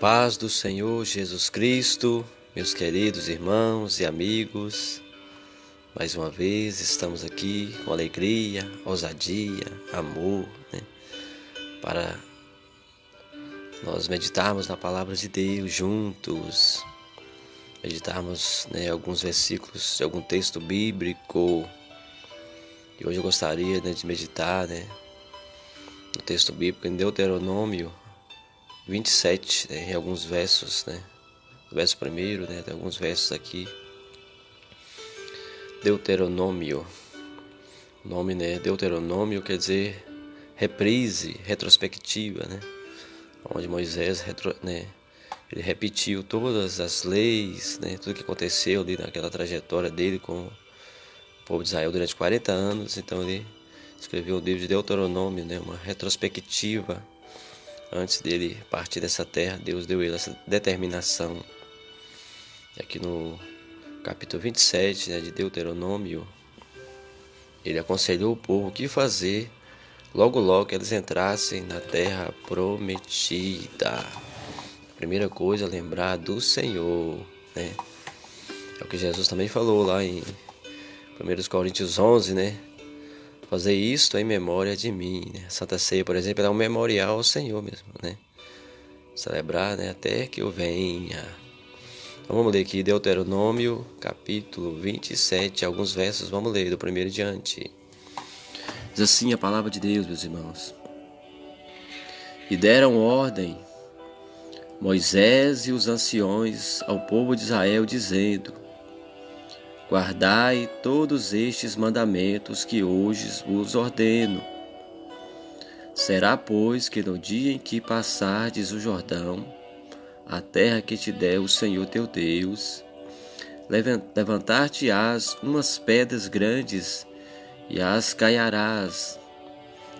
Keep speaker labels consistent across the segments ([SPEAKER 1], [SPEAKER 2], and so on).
[SPEAKER 1] Paz do Senhor Jesus Cristo, meus queridos irmãos e amigos, mais uma vez estamos aqui com alegria, ousadia, amor, para nós meditarmos na palavra de Deus juntos, meditarmos alguns versículos de algum texto bíblico. E hoje eu gostaria de meditar no texto bíblico em Deuteronômio 27, em alguns versos, o verso primeiro, tem alguns versos aqui. Deuteronômio, o nome Deuteronômio quer dizer reprise, retrospectiva, onde Moisés ele repetiu todas as leis, tudo que aconteceu ali naquela trajetória dele com o povo de Israel durante 40 anos. Então ele escreveu o livro de Deuteronômio, uma retrospectiva. Antes dele partir dessa terra, Deus deu a ele essa determinação. E aqui no capítulo 27 de Deuteronômio, ele aconselhou o povo o que fazer logo que eles entrassem na terra prometida. A primeira coisa é lembrar do Senhor. É o que Jesus também falou lá em 1 Coríntios 11, fazer isto em memória de mim. A Santa Ceia, por exemplo, é um memorial ao Senhor mesmo, celebrar até que eu venha. Então vamos ler aqui Deuteronômio capítulo 27, alguns versos, vamos ler do primeiro em diante. Diz assim a palavra de Deus, meus irmãos: E deram ordem Moisés e os anciões ao povo de Israel, dizendo: Guardai todos estes mandamentos que hoje vos ordeno. Será, pois, que no dia em que passardes o Jordão, a terra que te der o Senhor teu Deus, levantar-te-ás umas pedras grandes e as caiarás,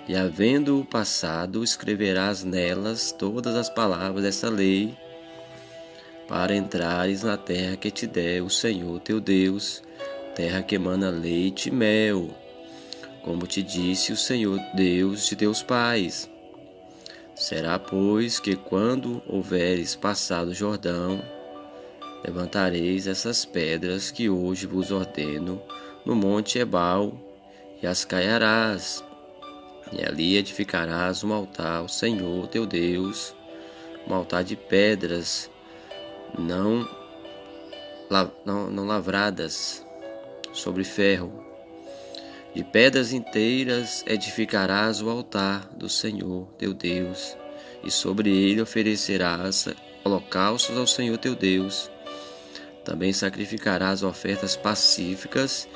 [SPEAKER 1] e havendo passado, escreverás nelas todas as palavras dessa lei, para entrares na terra que te der o Senhor teu Deus, terra que emana leite e mel, como te disse o Senhor Deus de teus pais. Será, pois, que quando houveres passado o Jordão, levantareis essas pedras que hoje vos ordeno no monte Ebal, e as caiarás, e ali edificarás um altar ao Senhor teu Deus, um altar de pedras não lavradas sobre ferro. De pedras inteiras edificarás o altar do Senhor teu Deus, e sobre ele oferecerás holocaustos ao Senhor teu Deus. Também sacrificarás ofertas pacíficas,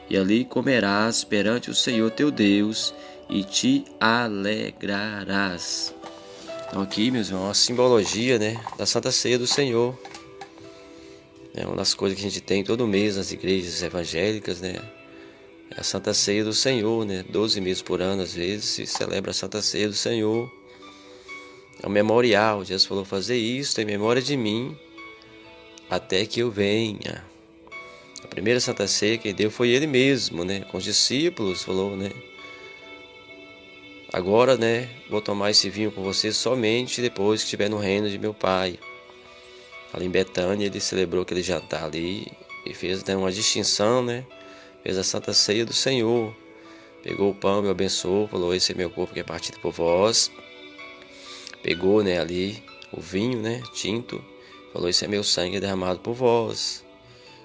[SPEAKER 1] e ali comerás perante o Senhor teu Deus, e te alegrarás. Então aqui, meus irmãos, uma simbologia da Santa Ceia do Senhor. É uma das coisas que a gente tem todo mês nas igrejas evangélicas, É a Santa Ceia do Senhor, 12 meses por ano, às vezes, se celebra a Santa Ceia do Senhor. É um memorial. Jesus falou: fazer isto em memória de mim, até que eu venha. A primeira Santa Ceia que deu foi ele mesmo, com os discípulos, falou, agora, vou tomar esse vinho com vocês somente depois que estiver no reino de meu Pai. Ali em Betânia, ele celebrou aquele jantar ali e fez uma distinção, fez a Santa Ceia do Senhor. Pegou o pão, me abençoou, falou: esse é meu corpo que é partido por vós. Pegou, ali o vinho, tinto, falou: esse é meu sangue derramado por vós.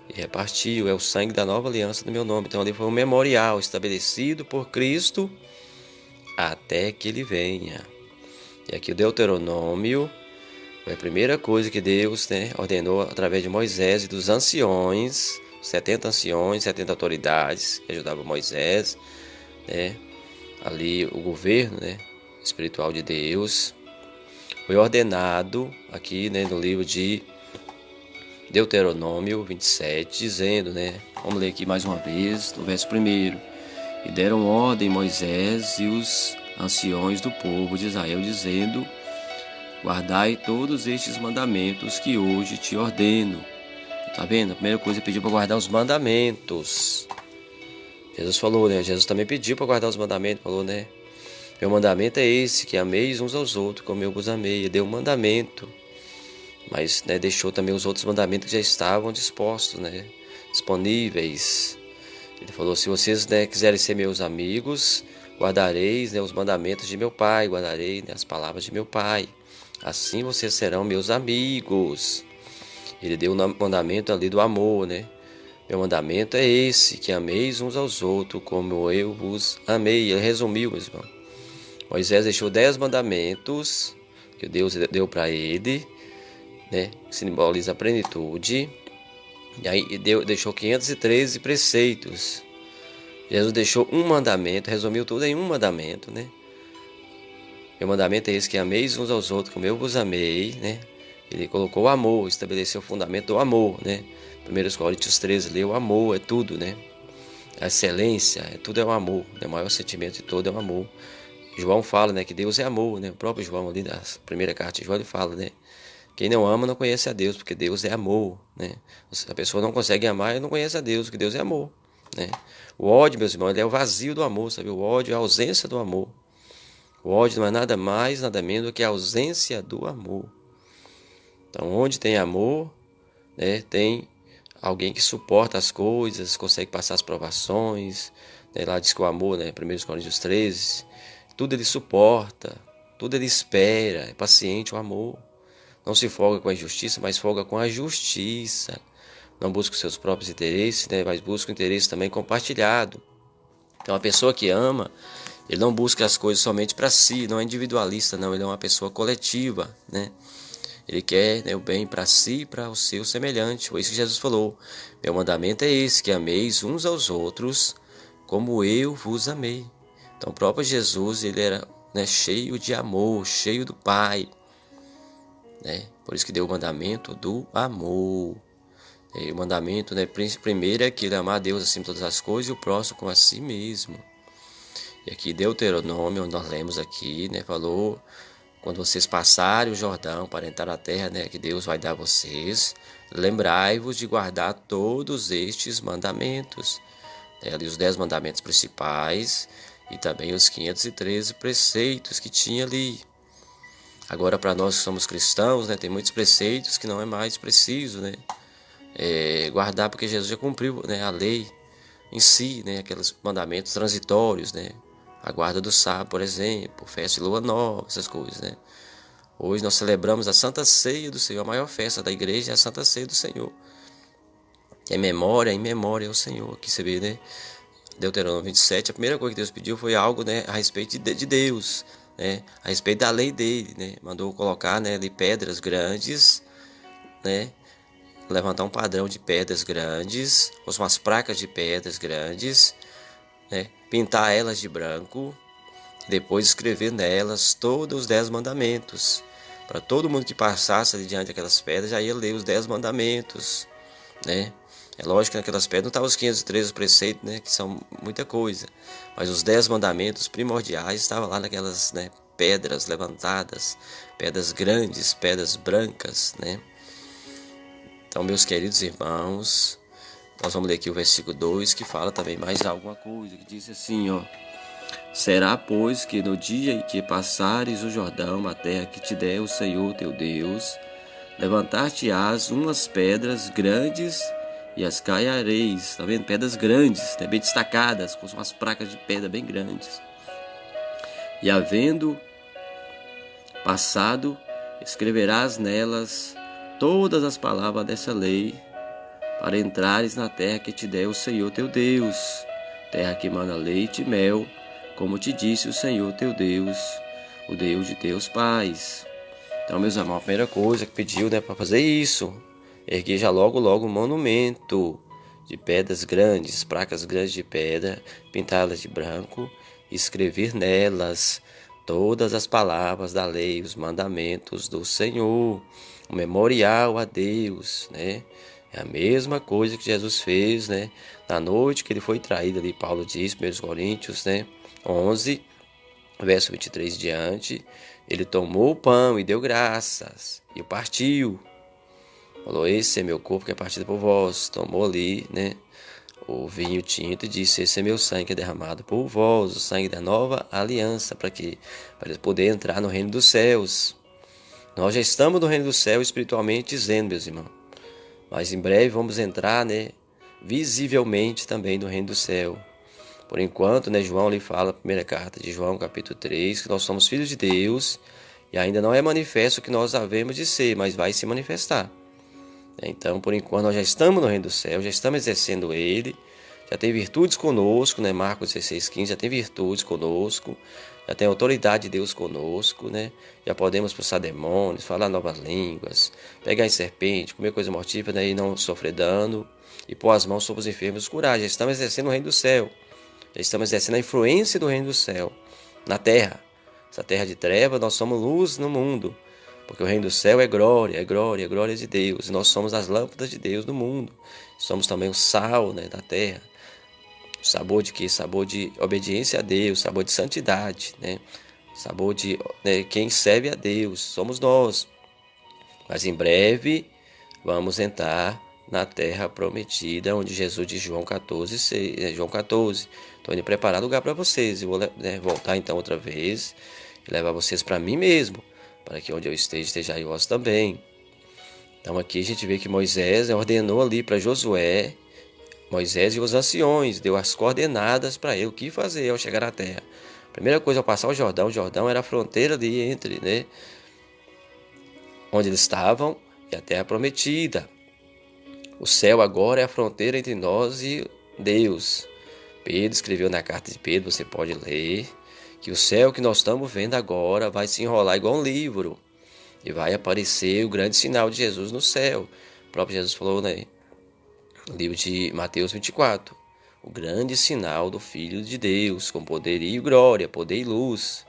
[SPEAKER 1] E repartiu: é o sangue da nova aliança do meu nome. Então ali foi um memorial estabelecido por Cristo até que ele venha. E aqui o Deuteronômio foi a primeira coisa que Deus ordenou através de Moisés e dos anciões, 70 anciões, 70 autoridades que ajudavam Moisés, ali o governo espiritual de Deus. Foi ordenado aqui no livro de Deuteronômio 27, dizendo, vamos ler aqui mais uma vez, no verso 1. E deram ordem Moisés e os anciões do povo de Israel, dizendo: Guardai todos estes mandamentos que hoje te ordeno. Tá vendo? A primeira coisa ele pediu para guardar os mandamentos. Jesus falou, Jesus também pediu para guardar os mandamentos, falou, Meu mandamento é esse, que ameis uns aos outros, como eu vos amei. Ele deu um mandamento. mas, né, deixou também os outros mandamentos que já estavam dispostos, né, disponíveis. Ele falou: se vocês, né, quiserem ser meus amigos, guardareis, né, os mandamentos de meu Pai, guardarei, né, as palavras de meu Pai. Assim vocês serão meus amigos. Ele deu o mandamento ali do amor, né? Meu mandamento é esse, que ameis uns aos outros, como eu vos amei. Ele resumiu, meus irmãos. Moisés deixou 10 mandamentos que Deus deu para ele, né? Que simboliza a plenitude. E aí deixou 513 preceitos. Jesus deixou um mandamento, resumiu tudo em um mandamento, né? Meu mandamento é esse, que ameis uns aos outros, como eu vos amei, né? Ele colocou o amor, estabeleceu o fundamento do amor, né? 1 Coríntios 13, lê o amor, é tudo, né? A excelência, tudo é o amor, né? O maior sentimento de todo é o amor. João fala, né, que Deus é amor, né? O próprio João ali da primeira carta de João, ele fala, né? Quem não ama não conhece a Deus, porque Deus é amor, né? Se a pessoa não consegue amar, não conhece a Deus, porque Deus é amor, né? O ódio, meus irmãos, ele é o vazio do amor, sabe? O ódio é a ausência do amor. O ódio não é nada mais, nada menos do que a ausência do amor. Então, onde tem amor, né, tem alguém que suporta as coisas, consegue passar as provações, né? Lá diz que o amor, né, 1 Coríntios 13, tudo ele suporta, tudo ele espera, é paciente o amor. Não se folga com a injustiça, mas folga com a justiça. Não busca os seus próprios interesses, né, mas busca o interesse também compartilhado. Então, a pessoa que ama, ele não busca as coisas somente para si, não é individualista, não, ele é uma pessoa coletiva, né? Ele quer, né, o bem para si e para o seu semelhante. Foi isso que Jesus falou: meu mandamento é esse, que ameis uns aos outros como eu vos amei. Então, o próprio Jesus, ele era, né, cheio de amor, cheio do Pai, né? Por isso que deu o mandamento do amor. E o mandamento, né, primeiro é que ele amar a Deus acima de todas as coisas e o próximo como a si mesmo. E aqui Deuteronômio, onde nós lemos aqui, né, falou: quando vocês passarem o Jordão para entrar na terra, né, que Deus vai dar a vocês, lembrai-vos de guardar todos estes mandamentos. Ali os 10 mandamentos principais e também os 513 preceitos que tinha ali. Agora, para nós que somos cristãos, né, tem muitos preceitos que não é mais preciso, né, guardar, porque Jesus já cumpriu, né, a lei em si, né, aqueles mandamentos transitórios, né, a guarda do sábado, por exemplo, festa de lua nova, essas coisas, né. Hoje nós celebramos a Santa Ceia do Senhor, a maior festa da igreja é a Santa Ceia do Senhor. Em memória ao Senhor. Aqui você vê, né, Deuteronômio 27, a primeira coisa que Deus pediu foi algo, né, a respeito de Deus, né, a respeito da lei dele, né, mandou colocar, né, ali pedras grandes, né, levantar um padrão de pedras grandes, ou umas placas de pedras grandes, né, pintar elas de branco, depois escrever nelas todos os 10 mandamentos. Para todo mundo que passasse ali diante daquelas pedras já ia ler os 10 mandamentos, né? É lógico que naquelas pedras não estavam os 513 preceitos, né, que são muita coisa, mas os 10 mandamentos primordiais estavam lá naquelas, né, pedras levantadas, pedras grandes, pedras brancas, né? Então, meus queridos irmãos, nós vamos ler aqui o versículo 2, que fala também mais alguma coisa, que diz assim, ó: será, pois, que no dia em que passares o Jordão, a terra que te der o Senhor teu Deus, levantar-te-ás umas pedras grandes e as caiareis. Tá vendo? Pedras grandes, né? Bem destacadas, com umas placas de pedra bem grandes. E havendo passado, escreverás nelas todas as palavras dessa lei, para entrares na terra que te der o Senhor teu Deus, terra que mana leite e mel, como te disse o Senhor teu Deus, o Deus de teus pais. Então, meus irmãos, a primeira coisa que pediu, né, para fazer isso, erguer já logo um monumento de pedras grandes, placas grandes de pedra, pintá-las de branco, e escrever nelas todas as palavras da lei, os mandamentos do Senhor, um memorial a Deus, né? É a mesma coisa que Jesus fez, né, na noite que ele foi traído ali. Paulo diz, 1 Coríntios, né, 11, verso 23 diante, ele tomou o pão e deu graças, e o partiu. Falou: esse é meu corpo que é partido por vós. Tomou ali, né, o vinho tinto e disse: esse é meu sangue que é derramado por vós, o sangue da nova aliança, para eles poderem entrar no reino dos céus. Nós já estamos no reino do céu espiritualmente dizendo, meus irmãos. Mas em breve vamos entrar, né, visivelmente também no reino do céu. Por enquanto, né, João lhe fala, a primeira carta de João, capítulo 3, que nós somos filhos de Deus e ainda não é manifesto o que nós havemos de ser, mas vai se manifestar. Então, por enquanto, nós já estamos no reino do céu, já estamos exercendo ele, já tem virtudes conosco, né? Marcos 16:15, já tem virtudes conosco, já tem autoridade de Deus conosco, né? Já podemos expulsar demônios, falar novas línguas, pegar em serpente, comer coisa mortífera, né? E não sofrer dano, e pôr as mãos sobre os enfermos e curar. Já estamos exercendo o reino do céu, já estamos exercendo a influência do reino do céu na terra. Essa terra de trevas, nós somos luz no mundo. Porque o reino do céu é glória, é glória, é glória de Deus. E nós somos as lâmpadas de Deus no mundo. Somos também o sal, né, da terra. Sabor de quê? Sabor de obediência a Deus, sabor de santidade, né? Sabor de, né, quem serve a Deus. Somos nós. Mas em breve vamos entrar na terra prometida, onde Jesus diz João 14, 6, João 14. Estou indo preparar lugar para vocês. E vou, né, voltar então outra vez e levar vocês para mim mesmo, para que onde eu esteja aí vós também. Então aqui a gente vê que Moisés ordenou ali para Josué, Moisés e os anciões, deu as coordenadas para ele, o que fazer ao chegar à terra. Primeira coisa, ao passar o Jordão era a fronteira ali entre, né, onde eles estavam e a terra prometida. O céu agora é a fronteira entre nós e Deus. Pedro escreveu na carta de Pedro, você pode ler, que o céu que nós estamos vendo agora vai se enrolar igual um livro. E vai aparecer o grande sinal de Jesus no céu. O próprio Jesus falou, né, no livro de Mateus 24. O grande sinal do Filho de Deus, com poder e glória, poder e luz.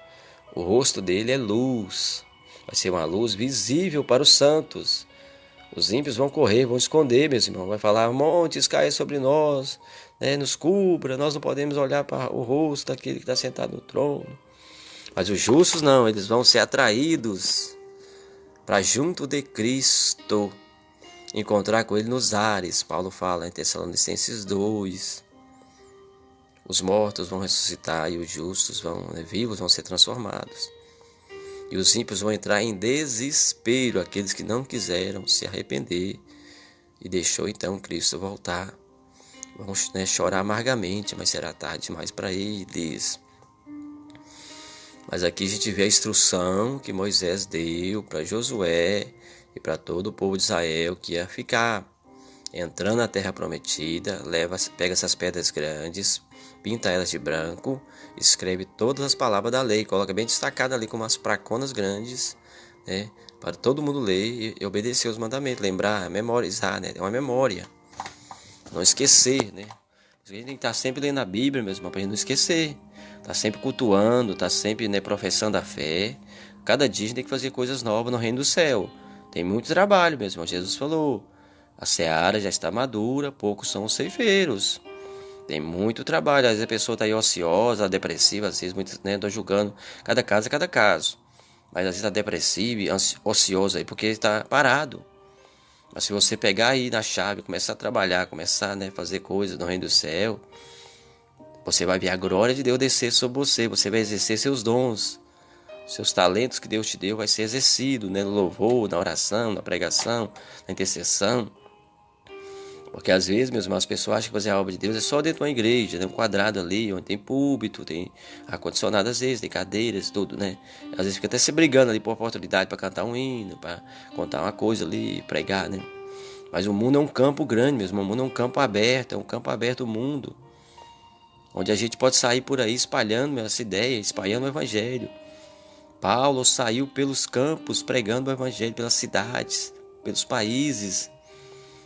[SPEAKER 1] O rosto dele é luz. Vai ser uma luz visível para os santos. Os ímpios vão correr, vão esconder, meus irmãos. Vai falar, montes caem sobre nós, né, nos cubra. Nós não podemos olhar para o rosto daquele que está sentado no trono. Mas os justos não, eles vão ser atraídos para junto de Cristo, encontrar com ele nos ares. Paulo fala em Tessalonicenses 2. Os mortos vão ressuscitar e os justos vivos vão ser transformados. E os ímpios vão entrar em desespero, aqueles que não quiseram se arrepender e deixou então Cristo voltar. Vão, né, chorar amargamente, mas será tarde demais para eles. Mas aqui a gente vê a instrução que Moisés deu para Josué e para todo o povo de Israel que ia ficar entrando na terra prometida, pega essas pedras grandes, pinta elas de branco, escreve todas as palavras da lei, coloca bem destacada ali com umas placonas grandes, né, para todo mundo ler e obedecer os mandamentos, lembrar, memorizar, né, é uma memória, não esquecer, né. A gente tem que estar sempre lendo a Bíblia, meus irmãos, para a gente não esquecer. Está sempre cultuando, está sempre, né, professando a fé. Cada dia a gente tem que fazer coisas novas no reino do céu. Tem muito trabalho, meu irmão. Jesus falou, a seara já está madura, poucos são os ceifeiros. Tem muito trabalho. Às vezes a pessoa está aí ociosa, depressiva, às vezes muitos, né, estão julgando cada caso é cada caso. Mas às vezes está depressivo e ocioso aí porque está parado. Mas se você pegar aí na chave, começar a trabalhar, começar, né, fazer coisas no reino do céu, você vai ver a glória de Deus descer sobre você. Você vai exercer seus dons. Seus talentos que Deus te deu vai ser exercido, né, no louvor, na oração, na pregação, na intercessão. Porque às vezes, meus irmãos, as pessoas acham que fazer a obra de Deus é só dentro de uma igreja, tem um quadrado ali, onde tem púlpito, tem ar-condicionado às vezes, tem cadeiras, tudo, né? Às vezes fica até se brigando ali por oportunidade para cantar um hino, para contar uma coisa ali, pregar, né? Mas o mundo é um campo grande, mesmo. O mundo é um campo aberto, o mundo. Onde a gente pode sair por aí espalhando essa ideia, espalhando o evangelho. Paulo saiu pelos campos pregando o evangelho, pelas cidades, pelos países.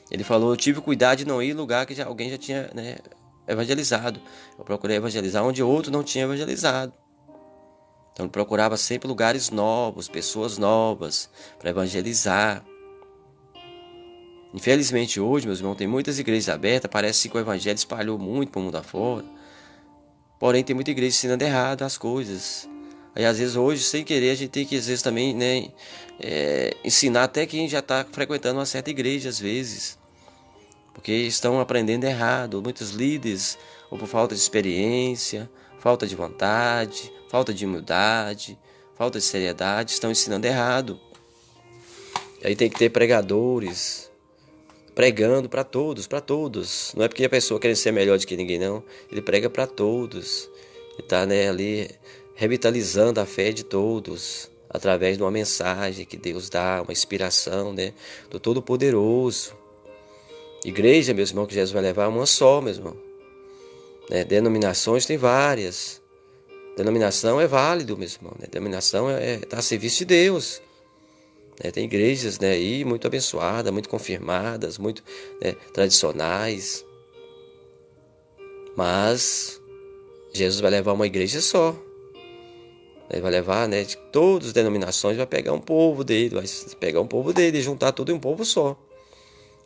[SPEAKER 1] Ele falou, eu tive cuidado de não ir em lugar que alguém já tinha, né, evangelizado. Eu procurei evangelizar onde outro não tinha evangelizado. Então ele procurava sempre lugares novos, pessoas novas para evangelizar. Infelizmente hoje, meus irmãos, tem muitas igrejas abertas, parece que o evangelho espalhou muito para o mundo afora. Porém tem muita igreja ensinando errado as coisas. Aí às vezes hoje, sem querer, a gente tem que às vezes também, né, ensinar até quem já está frequentando uma certa igreja às vezes. Porque estão aprendendo errado. Muitos líderes, ou por falta de experiência, falta de vontade, falta de humildade, falta de seriedade, estão ensinando errado. Aí tem que ter pregadores, pregando para todos, para todos. Não é porque a pessoa quer ser melhor do que ninguém, não. Ele prega para todos. Ele está, né, ali revitalizando a fé de todos, através de uma mensagem que Deus dá, uma inspiração, né, do Todo-Poderoso. Igreja, meus irmãos, que Jesus vai levar uma só, meu irmão. Né? Denominações tem várias. Denominação é válido, meu irmão. Né? Denominação está a serviço de Deus. Né? Tem igrejas, né, aí muito abençoadas, muito confirmadas, muito, né, tradicionais. Mas Jesus vai levar uma igreja só. Ele vai levar, né, de todas as denominações, vai pegar um povo dele, e juntar tudo em um povo só.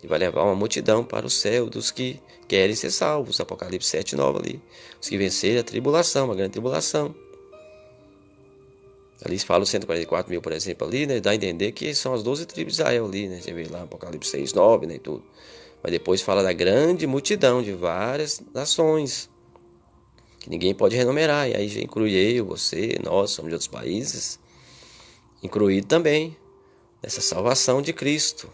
[SPEAKER 1] E vai levar uma multidão para o céu dos que querem ser salvos. Apocalipse 7:9 ali. Os que vencerem a tribulação, a grande tribulação. Ali fala os 144 mil, por exemplo, ali, né? Dá a entender que são as 12 tribos de Israel ali, né? Você vê lá Apocalipse 6:9, né? E tudo. Mas depois fala da grande multidão de várias nações, que ninguém pode renumerar. E aí já inclui eu, você, nós, somos de outros países. Incluído também nessa salvação de Cristo.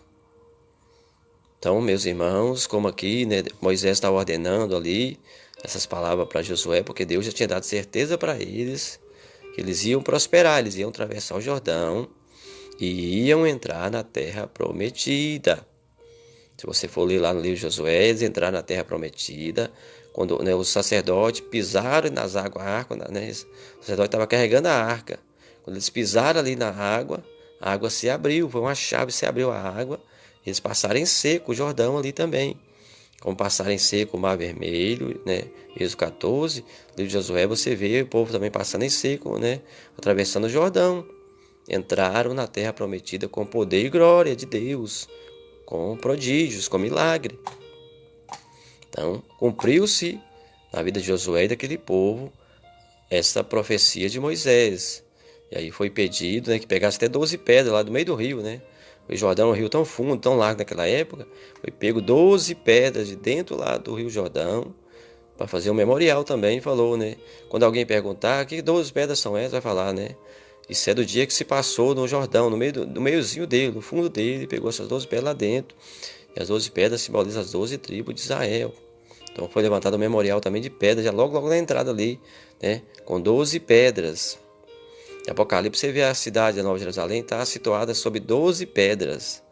[SPEAKER 1] Então, meus irmãos, como aqui, né, Moisés estava ordenando ali essas palavras para Josué, porque Deus já tinha dado certeza para eles que eles iam prosperar, eles iam atravessar o Jordão e iam entrar na terra prometida. Se você for ler lá no livro de Josué, eles entraram na terra prometida, quando, né, os sacerdotes pisaram nas águas, a arca, né, o sacerdote estava carregando a arca. Quando eles pisaram ali na água, a água se abriu, foi uma chave, se abriu a água. Eles passaram em seco o Jordão ali também. Como passaram em seco o Mar Vermelho, né? Êxodo 14, no livro de Josué, você vê o povo também passando em seco, né? Atravessando o Jordão. Entraram na terra prometida com poder e glória de Deus, com prodígios, com milagre. Então, cumpriu-se na vida de Josué e daquele povo essa profecia de Moisés. E aí foi pedido, né, que pegasse até 12 pedras lá do meio do rio, né? O Jordão é um rio tão fundo, tão largo naquela época. Foi pego 12 pedras de dentro lá do Rio Jordão para fazer um memorial também. Falou, né? Quando alguém perguntar que 12 pedras são essas, vai falar, né? Isso é do dia que se passou no Jordão, no meiozinho dele, no fundo dele, pegou essas 12 pedras lá dentro. E as 12 pedras simbolizam as 12 tribos de Israel. Então foi levantado um memorial também de pedras, já logo na entrada ali, né? Com 12 pedras. Em Apocalipse você vê a cidade da Nova Jerusalém está situada sob 12 pedras.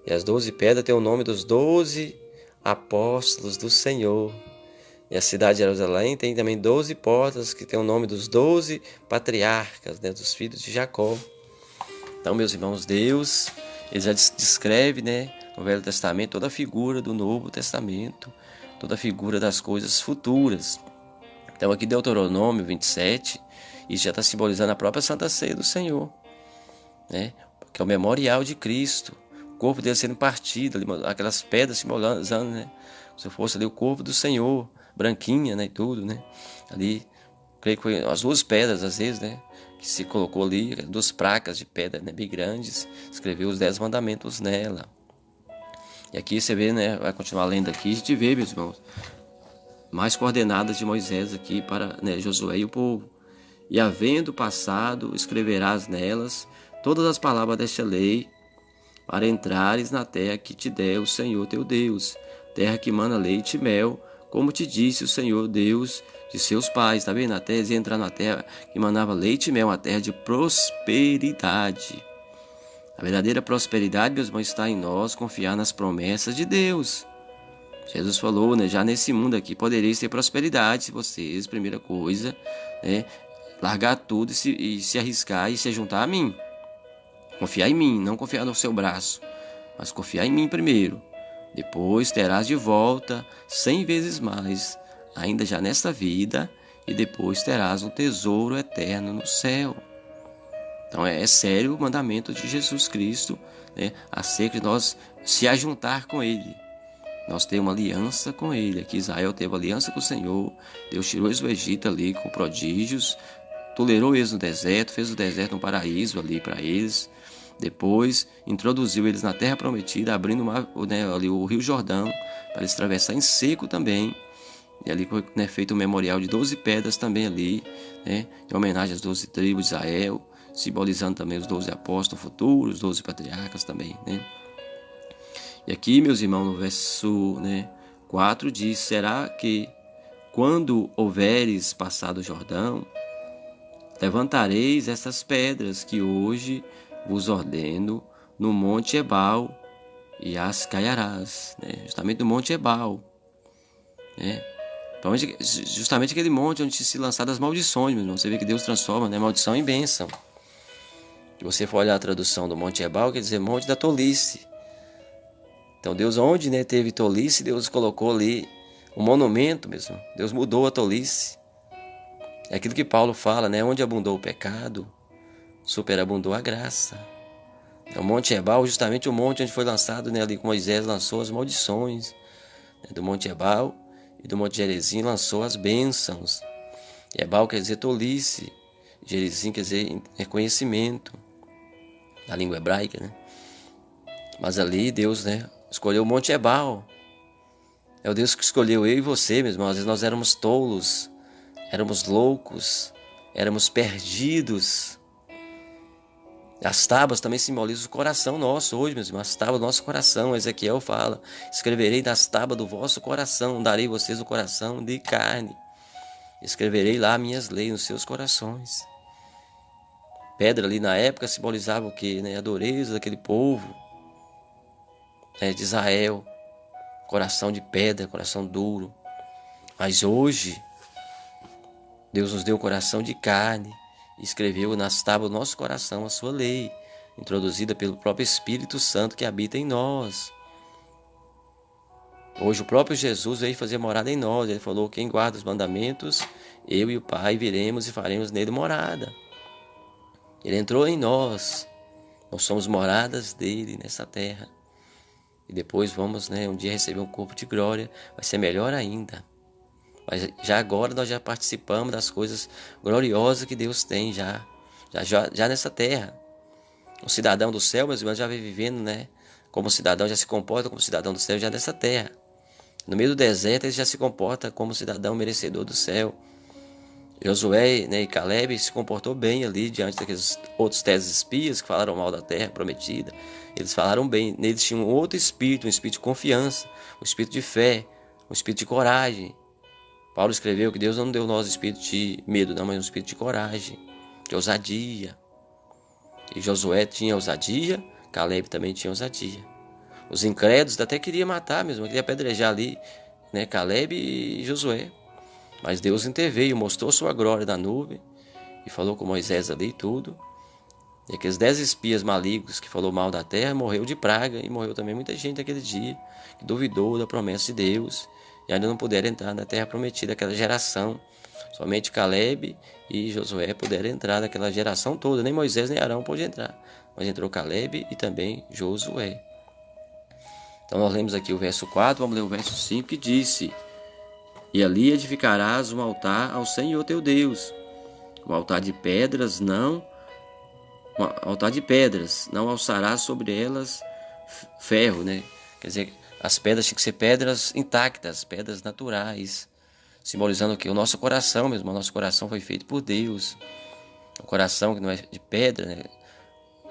[SPEAKER 1] E as 12 pedras têm o nome dos 12 apóstolos do Senhor. E a cidade de Jerusalém tem também 12 portas que tem o nome dos 12 patriarcas, né, dos filhos de Jacó. Então, meus irmãos, Deus, ele já descreve, né, no Velho Testamento toda a figura do Novo Testamento, toda a figura das coisas futuras. Então aqui Deuteronômio 27, isso já está simbolizando a própria Santa Ceia do Senhor, né? Que é o memorial de Cristo, o corpo dele sendo partido, ali, aquelas pedras simbolizando, né? Se fosse ali o corpo do Senhor, branquinha, né, e tudo, né? Ali, creio que foi as duas pedras, às vezes, né, que se colocou ali, duas placas de pedra, né, bem grandes, escreveu os 10 mandamentos nela. E aqui você vê, né, vai continuar lendo aqui, a gente vê, meus irmãos, mais coordenadas de Moisés aqui para, né, Josué e o povo. E havendo passado, escreverás nelas todas as palavras desta lei, para entrares na terra que te der o Senhor teu Deus, terra que mana leite e mel, como te disse o Senhor Deus de seus pais. Está vendo? Até eles entrar na terra que manava leite e mel, uma terra de prosperidade. A verdadeira prosperidade, meus irmãos, está em nós confiar nas promessas de Deus. Jesus falou, né, já nesse mundo aqui podereis ter prosperidade se vocês, primeira coisa, né, largar tudo e se arriscar e se juntar a mim. Confiar em mim, não confiar no seu braço, mas confiar em mim primeiro. Depois terás de volta 100 vezes mais, ainda já nesta vida, e depois terás um tesouro eterno no céu. Então é sério o mandamento de Jesus Cristo, né, acerca de nós se ajuntar com Ele. Nós temos uma aliança com Ele. Aqui Israel teve aliança com o Senhor. Deus tirou eles do Egito ali com prodígios, tolerou eles no deserto, fez o deserto um paraíso ali para eles. Depois introduziu eles na terra prometida, abrindo ali o Rio Jordão para eles atravessar em seco também. E ali foi, né, feito um memorial de 12 pedras também ali, né, em homenagem às 12 tribos de Israel. simbolizando também os 12 apóstolos futuros, os 12 patriarcas também, né? E aqui, meus irmãos, no verso 4 diz: será que quando houveres passado o Jordão, levantareis essas pedras que hoje vos ordeno no monte Ebal e as caiarás, né? Justamente no monte Ebal, né? Justamente aquele monte onde se lançaram as maldições, meu irmão. Você vê que Deus transforma, né, maldição em bênção. Se você for olhar a tradução do monte Ebal, quer dizer monte da tolice. Então Deus, onde teve tolice, Deus colocou ali um monumento mesmo. Deus mudou a tolice. É aquilo que Paulo fala, né? Onde abundou o pecado, superabundou a graça. O monte Ebal, justamente o monte onde foi lançado, né, ali que Moisés lançou as maldições, né, do monte Ebal e do monte Gerizim lançou as bênçãos. Ebal quer dizer tolice, Gerizim quer dizer reconhecimento, na língua hebraica, né? Mas ali Deus, escolheu o monte Ebal. É o Deus que escolheu eu e você, meus irmãos. Às vezes nós éramos tolos, éramos loucos, éramos perdidos. As tábuas também simbolizam o coração nosso hoje, meus irmãos. As tábuas do nosso coração. Ezequiel fala: escreverei das tábuas do vosso coração, darei vocês o coração de carne. Escreverei lá minhas leis nos seus corações. Pedra ali na época simbolizava o quê? A dureza daquele povo, de Israel. Coração de pedra, coração duro. Mas hoje, Deus nos deu um coração de carne e escreveu nas tábuas do nosso coração a sua lei, introduzida pelo próprio Espírito Santo que habita em nós. Hoje o próprio Jesus veio fazer morada em nós. Ele falou: quem guarda os mandamentos, eu e o Pai viremos e faremos nele morada. Ele entrou em nós. Nós somos moradas dele nessa terra. E depois vamos, um dia receber um corpo de glória. Vai ser melhor ainda. Mas já agora nós já participamos das coisas gloriosas que Deus tem já nessa terra. O cidadão do céu, meus irmãos, já vem vivendo, como cidadão, já se comporta como cidadão do céu já nessa terra. No meio do deserto ele já se comporta como cidadão merecedor do céu. Josué, e Caleb se comportou bem ali diante daqueles outros 10 espias que falaram mal da terra prometida. Eles falaram bem. Neles tinha um outro espírito, um espírito de confiança, um espírito de fé, um espírito de coragem. Paulo escreveu que Deus não deu nós espírito de medo, não, mas um espírito de coragem, de ousadia. E Josué tinha ousadia, Caleb também tinha ousadia. Os incrédulos até queriam matar mesmo, queria apedrejar ali, Caleb e Josué. Mas Deus interveio, mostrou sua glória na nuvem e falou com Moisés ali e tudo. E aqueles 10 espias malignos que falou mal da terra morreu de praga, e morreu também muita gente naquele dia que duvidou da promessa de Deus e ainda não puderam entrar na terra prometida, aquela geração. Somente Caleb e Josué puderam entrar naquela geração toda, nem Moisés nem Arão pôde entrar, mas entrou Caleb e também Josué. Então nós lemos aqui o verso 4, vamos ler o verso 5 que disse: e ali edificarás um altar ao Senhor teu Deus, um altar de pedras, não alçarás sobre elas ferro, Quer dizer, as pedras tinham que ser pedras intactas, pedras naturais, simbolizando o que? O nosso coração mesmo. O nosso coração foi feito por Deus. Um coração que não é de pedra,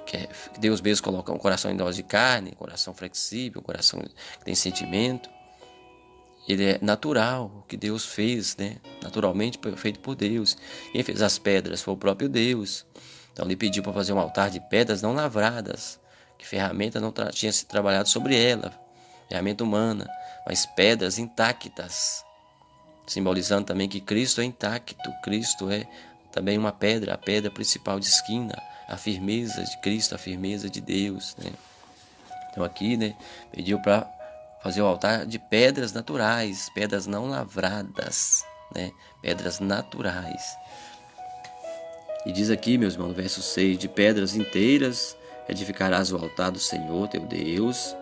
[SPEAKER 1] que Deus mesmo coloca um coração em nós de carne, um coração flexível, um coração que tem sentimento. Ele é natural, o que Deus fez, naturalmente feito por Deus. Quem fez as pedras foi o próprio Deus. Então ele pediu para fazer um altar de pedras não lavradas, que ferramenta não tinha se trabalhado sobre ela, ferramenta humana, mas pedras intactas, simbolizando também que Cristo é intacto. Cristo é também uma pedra, a pedra principal de esquina, a firmeza de Cristo, a firmeza de Deus. Então aqui, pediu para fazer o altar de pedras naturais, pedras não lavradas, pedras naturais. E diz aqui, meus irmãos, no verso 6, de pedras inteiras edificarás o altar do Senhor teu Deus,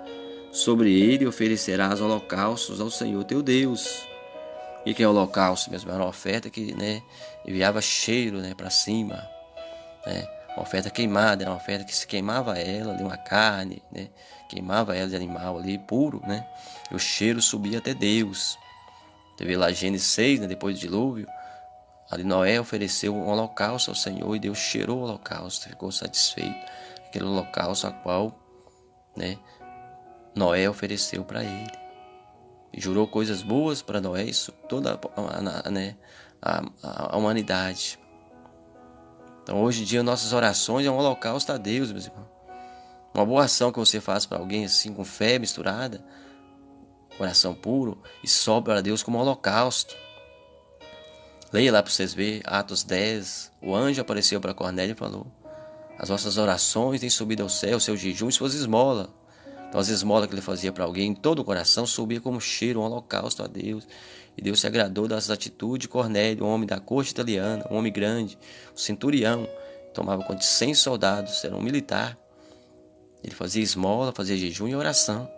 [SPEAKER 1] sobre ele oferecerás holocaustos ao Senhor teu Deus. O que é holocausto mesmo? Era uma oferta que enviava cheiro para cima, uma oferta queimada, era uma oferta que se queimava ela ali, uma carne, queimava ela de animal ali, puro, e o cheiro subia até Deus. Você vê lá Gênesis 6, depois do dilúvio, Ali Noé ofereceu um holocausto ao Senhor e Deus cheirou o holocausto, ficou satisfeito. Aquele holocausto a qual, né, Noé ofereceu para ele. E jurou coisas boas para Noé e toda a humanidade. Então hoje em dia nossas orações é um holocausto a Deus, meus irmãos. Uma boa ação que você faz para alguém assim com fé misturada, coração puro, e sobe para Deus como um holocausto. Leia lá para vocês verem, Atos 10, o anjo apareceu para Cornélio e falou: as vossas orações têm subido ao céu, o seu jejum e suas esmolas. Então as esmolas que ele fazia para alguém, em todo o coração, subia como cheiro, um holocausto a Deus. E Deus se agradou das atitudes de Cornélio, um homem da corte italiana, um homem grande, um centurião, tomava conta de 100 soldados, era um militar. Ele fazia esmola, fazia jejum e oração,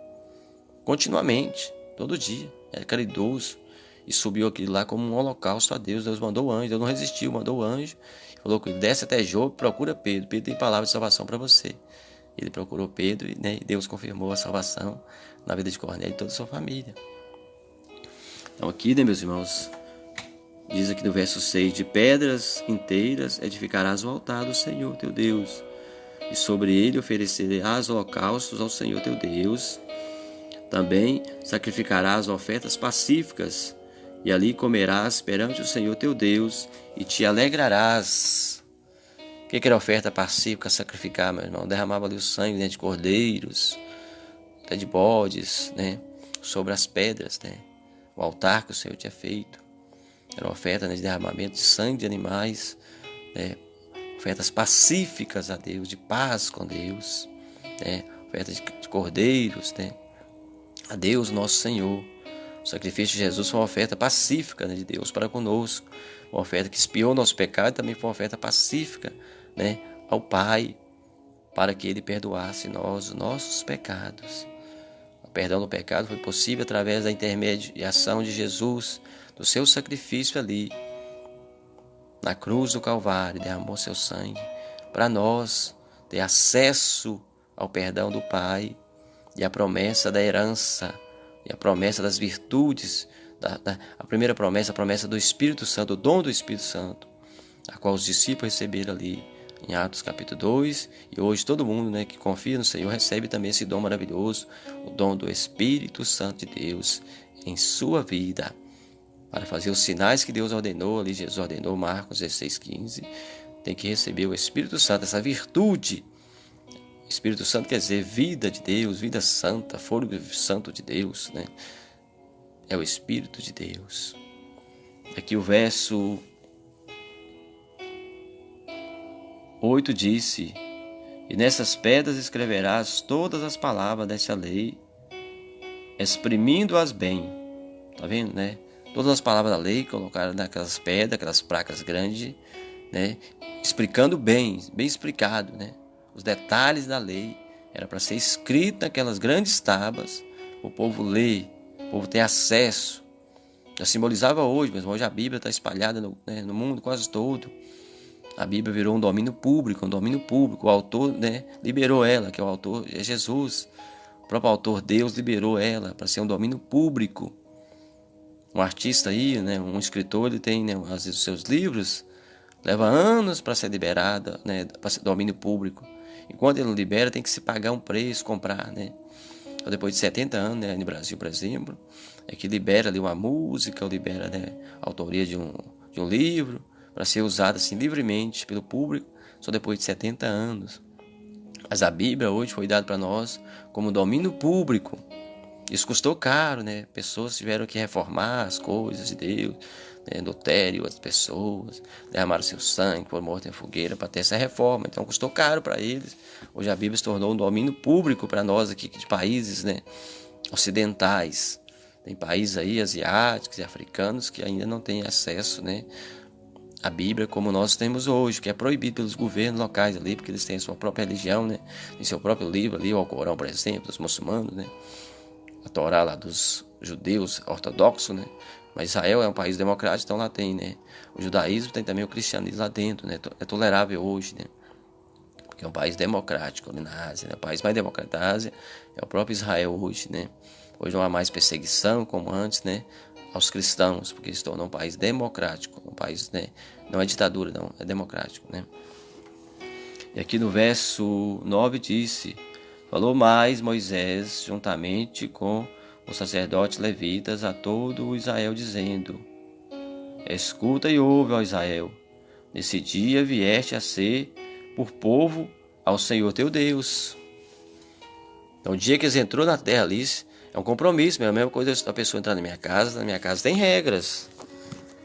[SPEAKER 1] continuamente, todo dia, era caridoso. E subiu aquilo lá como um holocausto a Deus. Deus mandou o anjo, Deus não resistiu, mandou o anjo. Falou que ele desce até Jope, procura Pedro. Pedro tem palavra de salvação para você. Ele procurou Pedro, né, e Deus confirmou a salvação na vida de Cornélio e toda a sua família. Então aqui, né, meus irmãos, diz aqui no verso 6, de pedras inteiras edificarás o altar do Senhor teu Deus, e sobre ele oferecerás holocaustos ao Senhor teu Deus. Também sacrificarás ofertas pacíficas, e ali comerás perante o Senhor teu Deus, e te alegrarás. O que era oferta pacífica? Sacrificar, meu irmão. Derramava ali o sangue, né, de cordeiros, até de bodes, né, sobre as pedras, né, o altar que o Senhor tinha feito. Era uma oferta, né, de derramamento de sangue de animais, né, ofertas pacíficas a Deus, de paz com Deus, né, ofertas de cordeiros, né, a Deus nosso Senhor. O sacrifício de Jesus foi uma oferta pacífica, né, de Deus para conosco, uma oferta que expiou nosso pecado, e também foi uma oferta pacífica, né, ao Pai, para que Ele perdoasse nós os nossos pecados. O perdão do pecado foi possível através da intermediação de Jesus, do seu sacrifício ali, na cruz do Calvário, derramou seu sangue para nós ter acesso ao perdão do Pai e a promessa da herança e a promessa das virtudes, a primeira promessa, a promessa do Espírito Santo, o dom do Espírito Santo, a qual os discípulos receberam ali em Atos capítulo 2, e hoje todo mundo, né, que confia no Senhor recebe também esse dom maravilhoso, o dom do Espírito Santo de Deus em sua vida, para fazer os sinais que Deus ordenou, ali Jesus ordenou, Marcos 16:15, tem que receber o Espírito Santo, essa virtude. Espírito Santo quer dizer vida de Deus, vida santa, fôlego santo de Deus, né? É o Espírito de Deus. Aqui o verso 8 disse: e nessas pedras escreverás todas as palavras desta lei, exprimindo-as bem. Tá vendo, né? Todas as palavras da lei colocaram naquelas pedras, aquelas placas grandes, né? Explicando bem, bem explicado, né? Os detalhes da lei. Era para ser escrito naquelas grandes tábuas, o povo ler, o povo ter acesso. Já simbolizava hoje, mas hoje a Bíblia está espalhada no mundo quase todo. A Bíblia virou um domínio público, O autor, né, liberou ela, que é o autor, é Jesus. O próprio autor, Deus, liberou ela para ser um domínio público. Um artista aí, né, um escritor, ele tem, né, às vezes os seus livros, leva anos para ser liberado, né, para ser domínio público. Enquanto ele não libera, tem que se pagar um preço, comprar, né? Depois de 70 anos, né, no Brasil, por exemplo, é que libera ali uma música, ou libera, né, a autoria de um livro, para ser usado assim livremente pelo público, só depois de 70 anos. Mas a Bíblia hoje foi dada para nós como domínio público. Isso custou caro, né? Pessoas tiveram que reformar as coisas de Deus, né? Adultério, as pessoas derramaram seu sangue, foram mortos em fogueira para ter essa reforma. Então custou caro para eles. Hoje a Bíblia se tornou um domínio público para nós aqui de países, né, ocidentais. Tem países aí asiáticos e africanos que ainda não têm acesso, né, à Bíblia como nós temos hoje, que é proibido pelos governos locais ali, porque eles têm a sua própria religião, né? Tem seu próprio livro ali, o Alcorão, por exemplo, dos muçulmanos, né? A Torá lá dos judeus ortodoxos, né? Mas Israel é um país democrático, então lá tem, né? O judaísmo, tem também o cristianismo lá dentro, né? É tolerável hoje, né? Porque é um país democrático ali na Ásia, né? O país mais democrático da Ásia é o próprio Israel hoje, né? Hoje não há mais perseguição como antes, né? aos cristãos, porque se tornou um país democrático, um país, né, não é ditadura, não, é democrático, né? E aqui no verso 9 disse: falou mais Moisés juntamente com os sacerdotes levitas a todo o Israel, dizendo: escuta e ouve, ó Israel, nesse dia vieste a ser por povo ao Senhor teu Deus. Então o dia que eles entrou na terra ali, é um compromisso, é a mesma coisa da pessoa entrar na minha casa tem regras.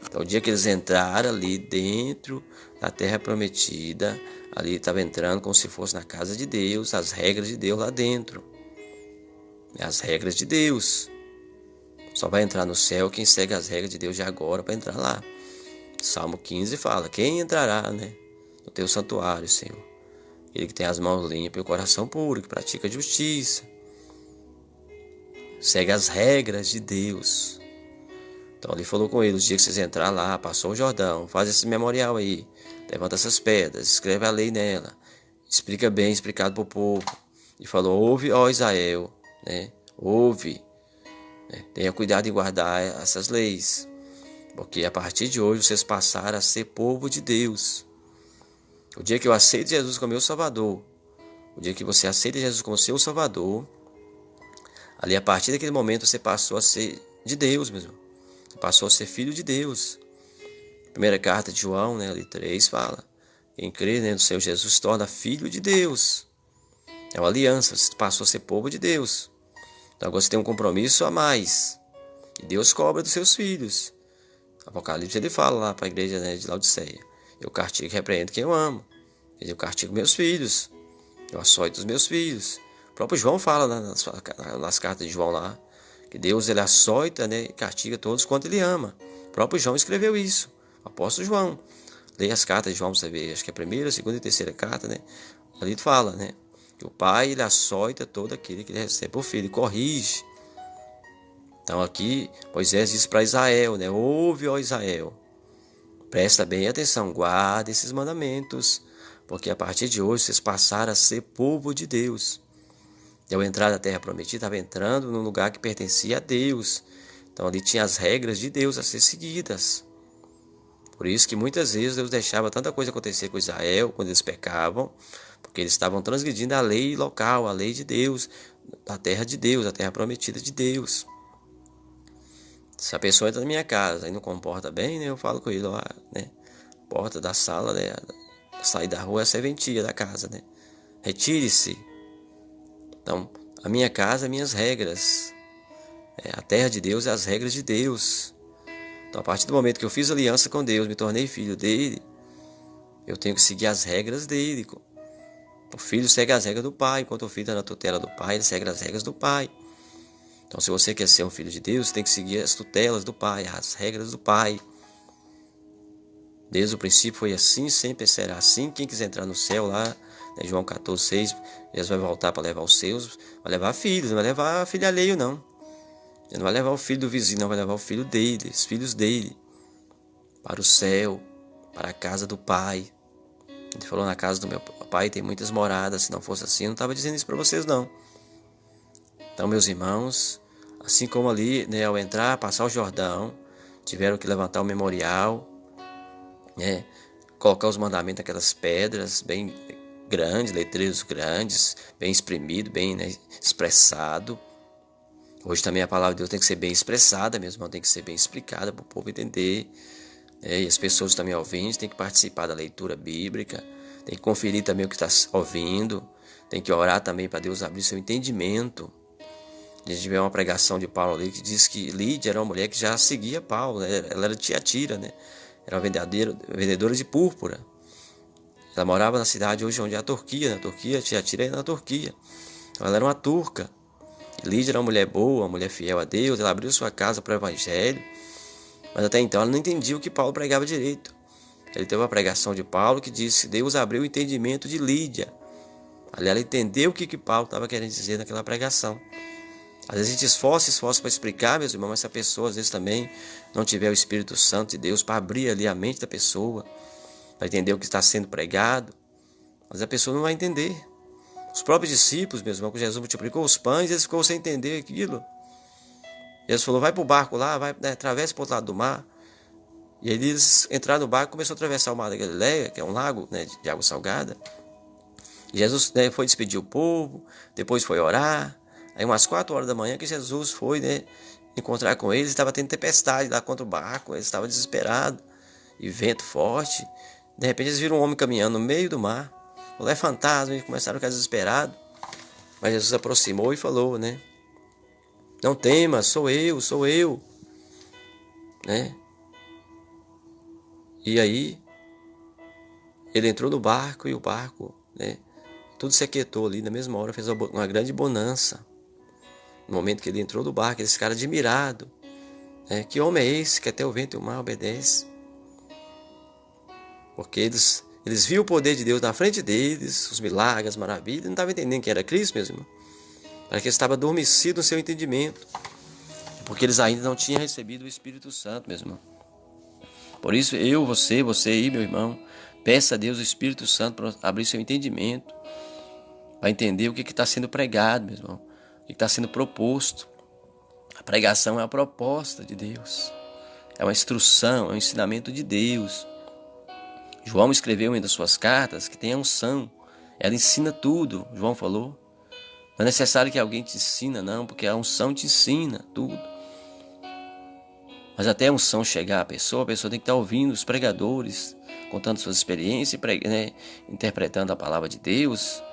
[SPEAKER 1] Então o dia que eles entraram ali dentro da terra prometida, ali estava entrando como se fosse na casa de Deus, as regras de Deus lá dentro. As regras de Deus. Só vai entrar no céu quem segue as regras de Deus de agora para entrar lá. Salmo 15 fala: quem entrará, né, no teu santuário, Senhor? Ele que tem as mãos limpas e o coração puro, que pratica justiça. Segue as regras de Deus. Então ele falou com ele: os dias que vocês entrar lá, passou o Jordão, faz esse memorial aí, levanta essas pedras, escreve a lei nela, explica bem, explicado para o povo. E falou: ouve, ó Israel, né? Ouve, né? Tenha cuidado em guardar essas leis, porque a partir de hoje vocês passaram a ser povo de Deus. O dia que eu aceito Jesus como meu Salvador, o dia que você aceita Jesus como seu Salvador, ali a partir daquele momento você passou a ser de Deus mesmo. Você passou a ser filho de Deus. Primeira carta de João, né, ali 3, fala: quem crê, né, no Senhor Jesus torna filho de Deus. É uma aliança, você passou a ser povo de Deus. Então agora você tem um compromisso a mais. E Deus cobra dos seus filhos. Apocalipse ele fala lá para a igreja, né, de Laodiceia: eu castigo e repreendo quem eu amo. Eu castigo meus filhos. Eu açoito os meus filhos. O próprio João fala nas cartas de João lá, que Deus ele açoita, né, e castiga todos quanto ele ama. O próprio João escreveu isso. O apóstolo João. Leia as cartas de João, você vê, acho que é a primeira, segunda e terceira carta, né? Ali fala, né, que o pai ele açoita todo aquele que ele recebe por filho, corrige. Então aqui Moisés diz para Israel, né, ouve, ó Israel, presta bem atenção, guarda esses mandamentos, porque a partir de hoje vocês passaram a ser povo de Deus. Eu entrar na terra prometida, estava entrando num lugar que pertencia a Deus. Então ali tinha as regras de Deus a ser seguidas. Por isso que muitas vezes Deus deixava tanta coisa acontecer com Israel quando eles pecavam, porque eles estavam transgredindo a lei local, a lei de Deus, a terra prometida de Deus. Se a pessoa entra na minha casa e não comporta bem, né, eu falo com ele lá, né, porta da sala, né, sair da rua é a serventia da casa, né, retire-se. Então, a minha casa, minhas regras, a terra de Deus é as regras de Deus. Então, a partir do momento que eu fiz aliança com Deus, me tornei filho dele, eu tenho que seguir as regras dele. O filho segue as regras do pai, enquanto o filho está na tutela do pai, ele segue as regras do pai. Então, se você quer ser um filho de Deus, você tem que seguir as tutelas do pai, as regras do pai. Desde o princípio foi assim, sempre será assim. Quem quiser entrar no céu lá, né, João 14,6, Jesus vai voltar para levar os seus, vai levar filhos, não vai levar filho alheio, não. Ele não vai levar o filho do vizinho, não, vai levar o filho dele, os filhos dele, para o céu, para a casa do pai. Ele falou: na casa do meu pai tem muitas moradas, se não fosse assim, eu não estava dizendo isso para vocês, não. Então, meus irmãos, assim como ali, né, ao entrar, passar o Jordão, tiveram que levantar o memorial, né, colocar os mandamentos naquelas pedras bem grandes, letreiros grandes, bem exprimido, bem, né, expressado. Hoje também a palavra de Deus tem que ser bem expressada, mesmo, tem que ser bem explicada para o povo entender, né, e as pessoas também ouvindo têm que participar da leitura bíblica, tem que conferir também o que está ouvindo, tem que orar também para Deus abrir seu entendimento. A gente vê uma pregação de Paulo ali que diz que Lídia era uma mulher que já seguia Paulo, né? Ela era de Tiatira, né? Era uma vendedora de púrpura. Ela morava na cidade hoje onde é a Turquia, na Turquia, Tiatira é na Turquia. Então, ela era uma turca. E Lídia era uma mulher boa, uma mulher fiel a Deus, ela abriu sua casa para o evangelho, mas até então ela não entendia o que Paulo pregava direito. Ele teve uma pregação de Paulo que disse: Deus abriu o entendimento de Lídia. Ali ela entendeu o que Paulo estava querendo dizer naquela pregação. Às vezes a gente esforça para explicar, meus irmãos, mas se a pessoa às vezes também não tiver o Espírito Santo de Deus para abrir ali a mente da pessoa, para entender o que está sendo pregado, mas a pessoa não vai entender. Os próprios discípulos, meus irmãos, que Jesus multiplicou os pães, eles ficou sem entender aquilo. Jesus falou, vai para o barco lá, vai, né, atravessa para o outro lado do mar. E aí eles entraram no barco e começaram a atravessar o mar da Galileia, que é um lago, né, de água salgada. E Jesus, né, foi despedir o povo, depois foi orar. Aí umas 4 horas da manhã que Jesus foi, né, encontrar com eles, estava tendo tempestade lá contra o barco, eles estavam desesperados, e vento forte. De repente eles viram um homem caminhando no meio do mar. Falou, é fantasma, e começaram a ficar desesperados. Mas Jesus se aproximou e falou, né, não tema, sou eu, né. E aí ele entrou no barco e o barco, né, tudo se aquietou ali, na mesma hora fez uma grande bonança. No momento que ele entrou no barco, eles ficaram admirados. Né? Que homem é esse que até o vento e o mar obedece? Porque eles viam o poder de Deus na frente deles, os milagres, as maravilhas, não estavam entendendo que era Cristo, meus irmãos. Para que eles estavam adormecidos no seu entendimento. Porque eles ainda não tinham recebido o Espírito Santo, meus irmãos. Por isso, eu, você aí, meu irmão, peça a Deus o Espírito Santo para abrir seu entendimento, para entender o que está sendo pregado, meu irmão, o que está sendo proposto. A pregação é a proposta de Deus, é uma instrução, é um ensinamento de Deus. João escreveu em uma das suas cartas que tem a unção, ela ensina tudo, João falou. Não é necessário que alguém te ensina, não, porque a unção te ensina tudo. Mas até a unção chegar à pessoa tem que estar ouvindo os pregadores, contando suas experiências, né, interpretando a palavra de Deus.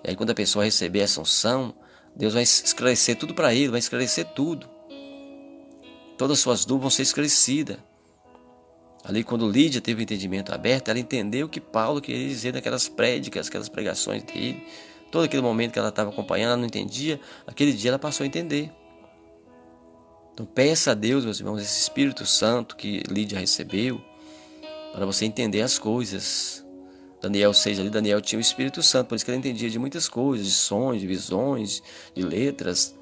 [SPEAKER 1] E aí quando a pessoa receber essa unção, Deus vai esclarecer tudo para ele, vai esclarecer tudo. Todas as suas dúvidas vão ser esclarecidas. Ali quando Lídia teve o entendimento aberto, ela entendeu o que Paulo queria dizer naquelas prédicas, aquelas pregações dele. Todo aquele momento que ela estava acompanhando, ela não entendia. Aquele dia ela passou a entender. Então peça a Deus, meus irmãos, esse Espírito Santo que Lídia recebeu, para você entender as coisas. Daniel 6 ali, Daniel tinha o Espírito Santo, por isso que ele entendia de muitas coisas, de sonhos, de visões, de letras.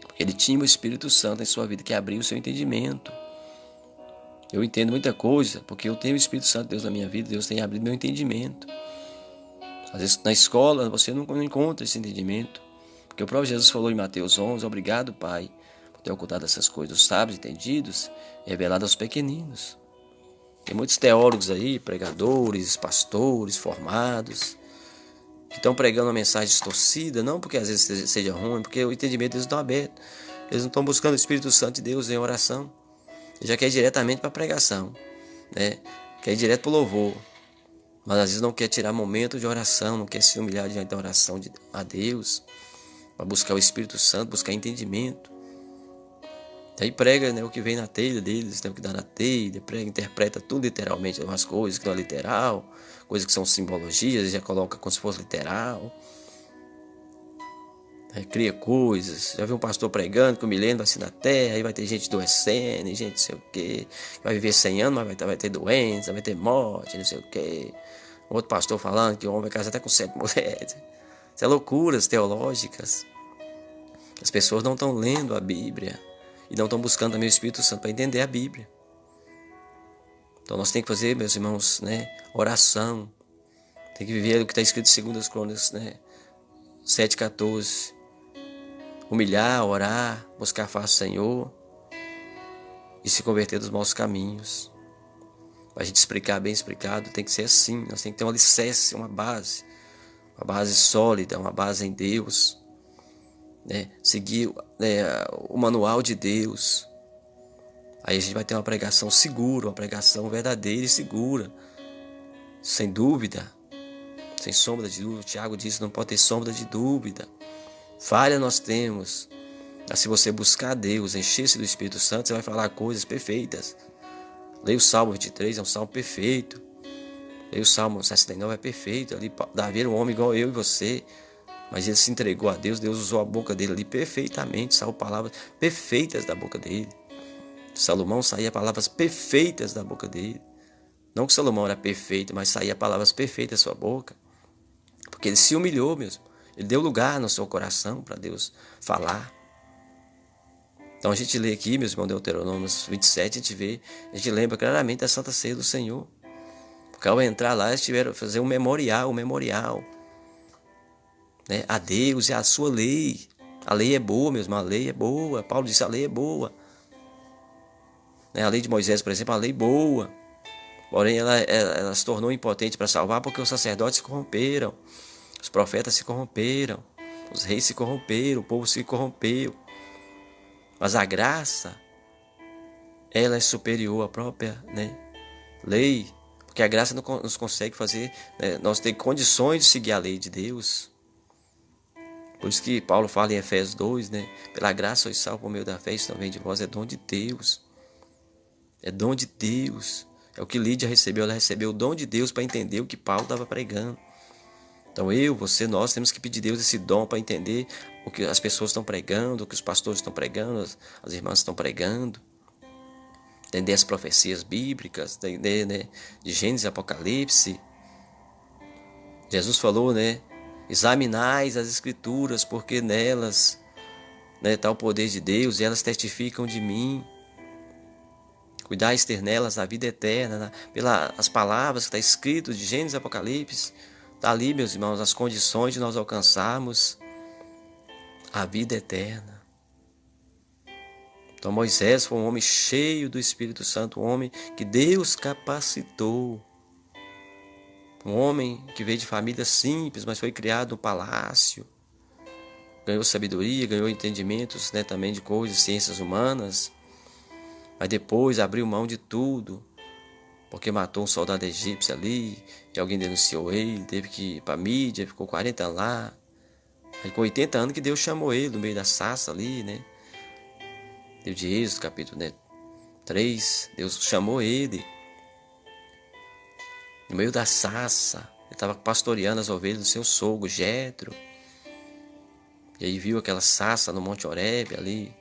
[SPEAKER 1] Porque ele tinha o Espírito Santo em sua vida que abriu o seu entendimento. Eu entendo muita coisa, porque eu tenho o Espírito Santo de Deus na minha vida, Deus tem abrido meu entendimento. Às vezes na escola você não encontra esse entendimento, porque o próprio Jesus falou em Mateus 11, obrigado, Pai, por ter ocultado essas coisas dos sábios, entendidos, e revelado aos pequeninos. Tem muitos teólogos aí, pregadores, pastores, formados, que estão pregando uma mensagem distorcida, não porque às vezes seja ruim, porque o entendimento deles não é aberto. Eles não estão buscando o Espírito Santo de Deus em oração. Ele já quer ir diretamente para a pregação, né? Quer ir direto para o louvor. Mas às vezes não quer tirar momento de oração, não quer se humilhar diante da oração a Deus, para buscar o Espírito Santo, buscar entendimento. Aí prega, né, o que vem na telha deles, né, o que dá na telha, prega, interpreta tudo literalmente, umas coisas que não é literal, coisas que são simbologias, já coloca como se fosse literal. Cria coisas. Já viu um pastor pregando que o milênio vai ser na terra, aí vai ter gente adoecendo, gente não sei o que, vai viver 100 anos, mas vai ter doença, vai ter morte, não sei o que. Outro pastor falando que o homem vai casar até com 7 mulheres. Isso é loucuras teológicas. As pessoas não estão lendo a Bíblia e não estão buscando também o Espírito Santo para entender a Bíblia. Então nós temos que fazer, meus irmãos, né, oração. Tem que viver o que está escrito em 2 Crônicas, né, 7:14. Humilhar, orar, buscar a face do Senhor e se converter dos maus caminhos. Para a gente explicar bem explicado, tem que ser assim. Nós temos que ter um alicerce, uma base sólida, uma base em Deus. Né? Seguir, né, o manual de Deus. Aí a gente vai ter uma pregação segura, uma pregação verdadeira e segura. Sem dúvida, sem sombra de dúvida. O Tiago disse, não pode ter sombra de dúvida. Falha nós temos, mas se você buscar a Deus, encher-se do Espírito Santo, você vai falar coisas perfeitas. Leia o Salmo 23, é um salmo perfeito. Leia o Salmo 69, é perfeito. Ali, Davi era um homem igual eu e você, mas ele se entregou a Deus, Deus usou a boca dele ali perfeitamente, saiu palavras perfeitas da boca dele. Salomão saía palavras perfeitas da boca dele. Não que Salomão era perfeito, mas saía palavras perfeitas da sua boca, porque ele se humilhou mesmo. Ele deu lugar no seu coração para Deus falar. Então a gente lê aqui, meus irmãos, Deuteronômio 27, a gente lembra claramente da Santa Ceia do Senhor. Porque ao entrar lá, eles tiveram que fazer um memorial, né, a Deus e a sua lei. A lei é boa, meu irmão, a lei é boa. Paulo disse, a lei é boa. A lei de Moisés, por exemplo, a lei boa. Porém, ela se tornou impotente para salvar porque os sacerdotes se corromperam. Os profetas se corromperam. Os reis se corromperam. O povo se corrompeu. Mas a graça, ela é superior à própria, lei. Porque a graça nos consegue fazer, nós temos condições de seguir a lei de Deus. Por isso que Paulo fala em Efésios 2, pela graça sois salvos por meio da fé, isso não vem de vós, é dom de Deus. É dom de Deus. É o que Lídia recebeu, ela recebeu o dom de Deus para entender o que Paulo estava pregando. Então você, nós temos que pedir a Deus esse dom para entender o que as pessoas estão pregando, o que os pastores estão pregando, as irmãs estão pregando. Entender as profecias bíblicas, entender, de Gênesis e Apocalipse. Jesus falou, examinais as escrituras, porque nelas está o poder de Deus e elas testificam de mim. Cuidais ter nelas a vida eterna, pelas palavras que está escrito de Gênesis e Apocalipse. Está ali, meus irmãos, as condições de nós alcançarmos a vida eterna. Então Moisés foi um homem cheio do Espírito Santo, um homem que Deus capacitou. Um homem que veio de família simples, mas foi criado no palácio. Ganhou sabedoria, ganhou entendimentos, também de coisas, ciências humanas. Mas depois abriu mão de tudo, porque matou um soldado egípcio ali, e alguém denunciou ele, teve que ir para a mídia, ficou 40 anos lá. Aí com 80 anos que Deus chamou ele no meio da sarça ali, Livro de Êxodo, capítulo 3, Deus chamou ele. No meio da sarça, ele estava pastoreando as ovelhas do seu sogro, Jetro. E aí viu aquela sarça no Monte Horebe ali,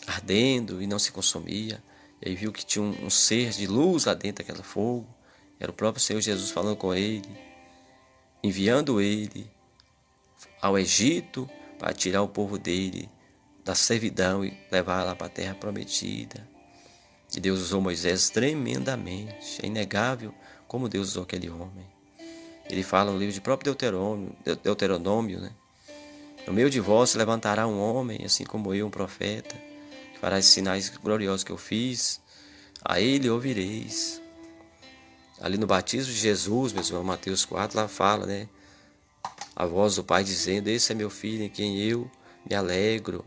[SPEAKER 1] ardendo e não se consumia. E aí viu que tinha um ser de luz lá dentro daquele fogo. Era o próprio Senhor Jesus falando com ele, enviando ele ao Egito para tirar o povo dele da servidão e levar lá para a terra prometida. E Deus usou Moisés tremendamente. É inegável como Deus usou aquele homem. Ele fala no livro de próprio Deuteronômio, No meio de vós se levantará um homem, assim como eu, um profeta, que fará esses sinais gloriosos que eu fiz. A ele ouvireis. Ali no batismo de Jesus, meus irmãos, Mateus 4, lá fala, a voz do Pai dizendo, esse é meu filho em quem eu me alegro.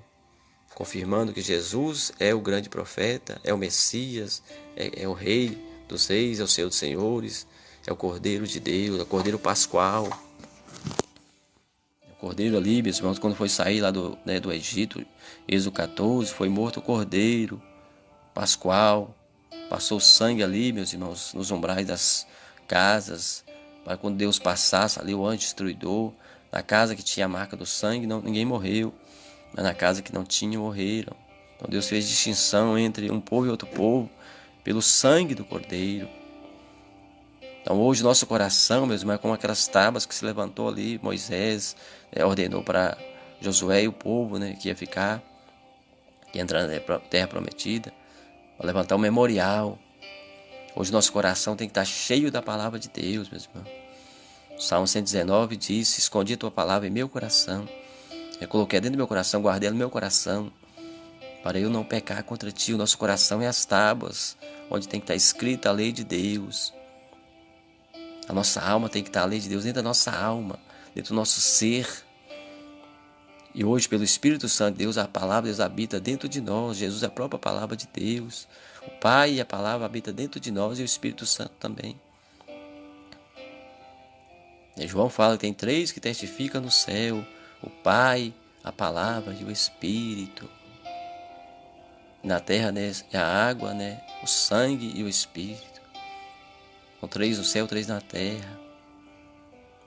[SPEAKER 1] Confirmando que Jesus é o grande profeta, é o Messias, é o Rei dos Reis, é o Senhor dos Senhores, é o Cordeiro de Deus, é o Cordeiro Pascual. O Cordeiro ali, meus irmãos, quando foi sair lá do Egito, Êxodo 14, foi morto o Cordeiro Pascual. Passou sangue ali, meus irmãos, nos umbrais das casas, para quando Deus passasse ali, o anjo destruidor, na casa que tinha a marca do sangue, ninguém morreu. Mas na casa que não tinha, morreram. Então Deus fez distinção entre um povo e outro povo pelo sangue do Cordeiro. Então hoje nosso coração, meus irmãos, é como aquelas tábuas que se levantou ali, Moisés ordenou para Josué e o povo, que ia ficar, que ia entrar na terra prometida, para levantar um memorial. Hoje nosso coração tem que estar cheio da palavra de Deus, meus irmãos. O Salmo 119 diz, escondi a tua palavra em meu coração. Eu coloquei dentro do meu coração, guardei no meu coração, para eu não pecar contra ti. O nosso coração é as tábuas, onde tem que estar escrita a lei de Deus. A nossa alma tem que estar a lei de Deus dentro da nossa alma, dentro do nosso ser. E hoje, pelo Espírito Santo de Deus, a palavra de Deus habita dentro de nós. Jesus é a própria palavra de Deus. O Pai e a palavra habita dentro de nós e o Espírito Santo também. E João fala que tem 3 que testificam no céu: o Pai, a palavra e o Espírito. Na terra, é a água, o sangue e o Espírito. São 3 no céu, 3 na terra.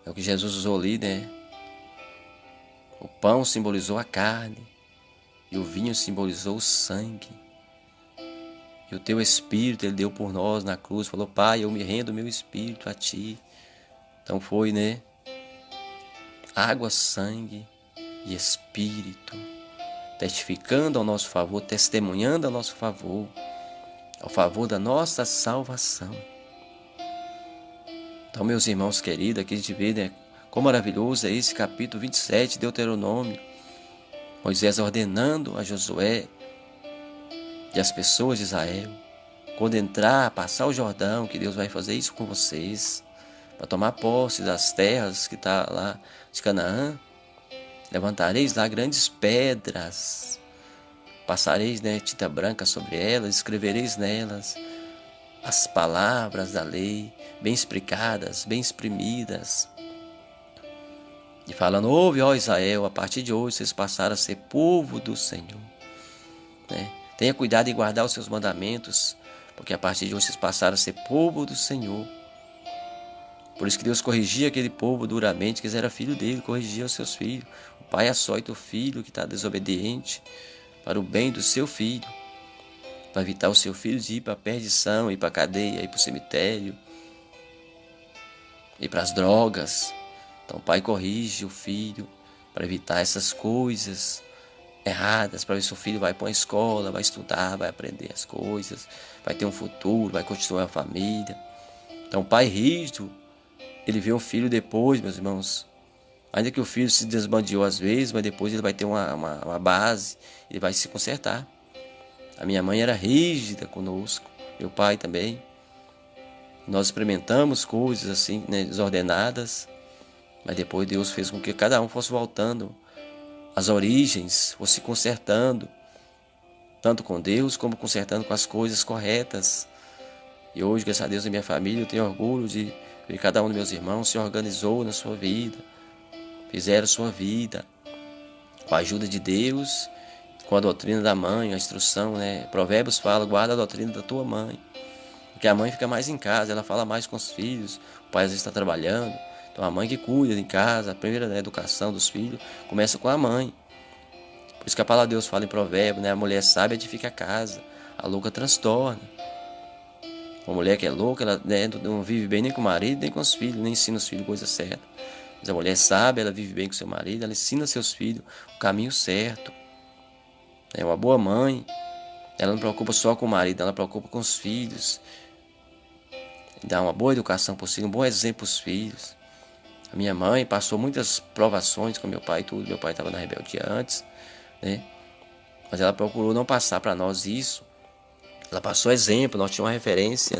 [SPEAKER 1] É o que Jesus usou ali, O pão simbolizou a carne e o vinho simbolizou o sangue. E o teu Espírito Ele deu por nós na cruz. Falou, Pai, eu me rendo o meu Espírito a Ti. Então foi, água, sangue e Espírito, testificando ao nosso favor, testemunhando ao nosso favor, ao favor da nossa salvação. Então, meus irmãos queridos, aqui a gente vê, quão maravilhoso é esse capítulo 27 de Deuteronômio, Moisés ordenando a Josué e as pessoas de Israel, quando entrar, passar o Jordão, que Deus vai fazer isso com vocês, para tomar posse das terras que está lá de Canaã. Levantareis lá grandes pedras, passareis, tinta branca sobre elas, escrevereis nelas as palavras da lei, bem explicadas, bem exprimidas. E falando, ouve, ó Israel, a partir de hoje vocês passaram a ser povo do Senhor. Tenha cuidado em guardar os seus mandamentos, porque a partir de hoje vocês passaram a ser povo do Senhor. Por isso que Deus corrigia aquele povo duramente, que eles eram filho dele, corrigia os seus filhos. O pai açoita o filho que está desobediente para o bem do seu filho, para evitar o seu filho de ir para a perdição, ir para a cadeia, ir para o cemitério, ir para as drogas. Então o pai corrige o filho para evitar essas coisas erradas, para ver se o filho vai para uma escola, vai estudar, vai aprender as coisas, vai ter um futuro, vai construir uma família. Então o pai rígido, ele vê um filho depois, meus irmãos, ainda que o filho se desbandeou às vezes, mas depois ele vai ter uma base, ele vai se consertar. A minha mãe era rígida conosco, meu pai também. Nós experimentamos coisas assim, desordenadas, mas depois Deus fez com que cada um fosse voltando às origens, fosse se consertando, tanto com Deus como consertando com as coisas corretas. E hoje, graças a Deus, a minha família, eu tenho orgulho de ver cada um dos meus irmãos se organizou na sua vida, fizeram sua vida com a ajuda de Deus, com a doutrina da mãe, a instrução, Provérbios fala, guarda a doutrina da tua mãe, porque a mãe fica mais em casa, ela fala mais com os filhos, o pai às vezes está trabalhando, então a mãe que cuida em casa, a primeira educação dos filhos começa com a mãe. Por isso que a palavra de Deus fala em Provérbios, a mulher sábia edifica a casa, a louca transtorna. Uma mulher que é louca, ela não vive bem nem com o marido, nem com os filhos, nem ensina os filhos coisa certa. Mas a mulher sábia, ela vive bem com seu marido, ela ensina seus filhos o caminho certo. É uma boa mãe, ela não preocupa só com o marido, ela preocupa com os filhos. Dá uma boa educação para os filhos, um bom exemplo para os filhos. A minha mãe passou muitas provações com meu pai, tudo. Meu pai estava na rebeldia antes, mas ela procurou não passar para nós isso. Ela passou exemplo, nós tínhamos uma referência,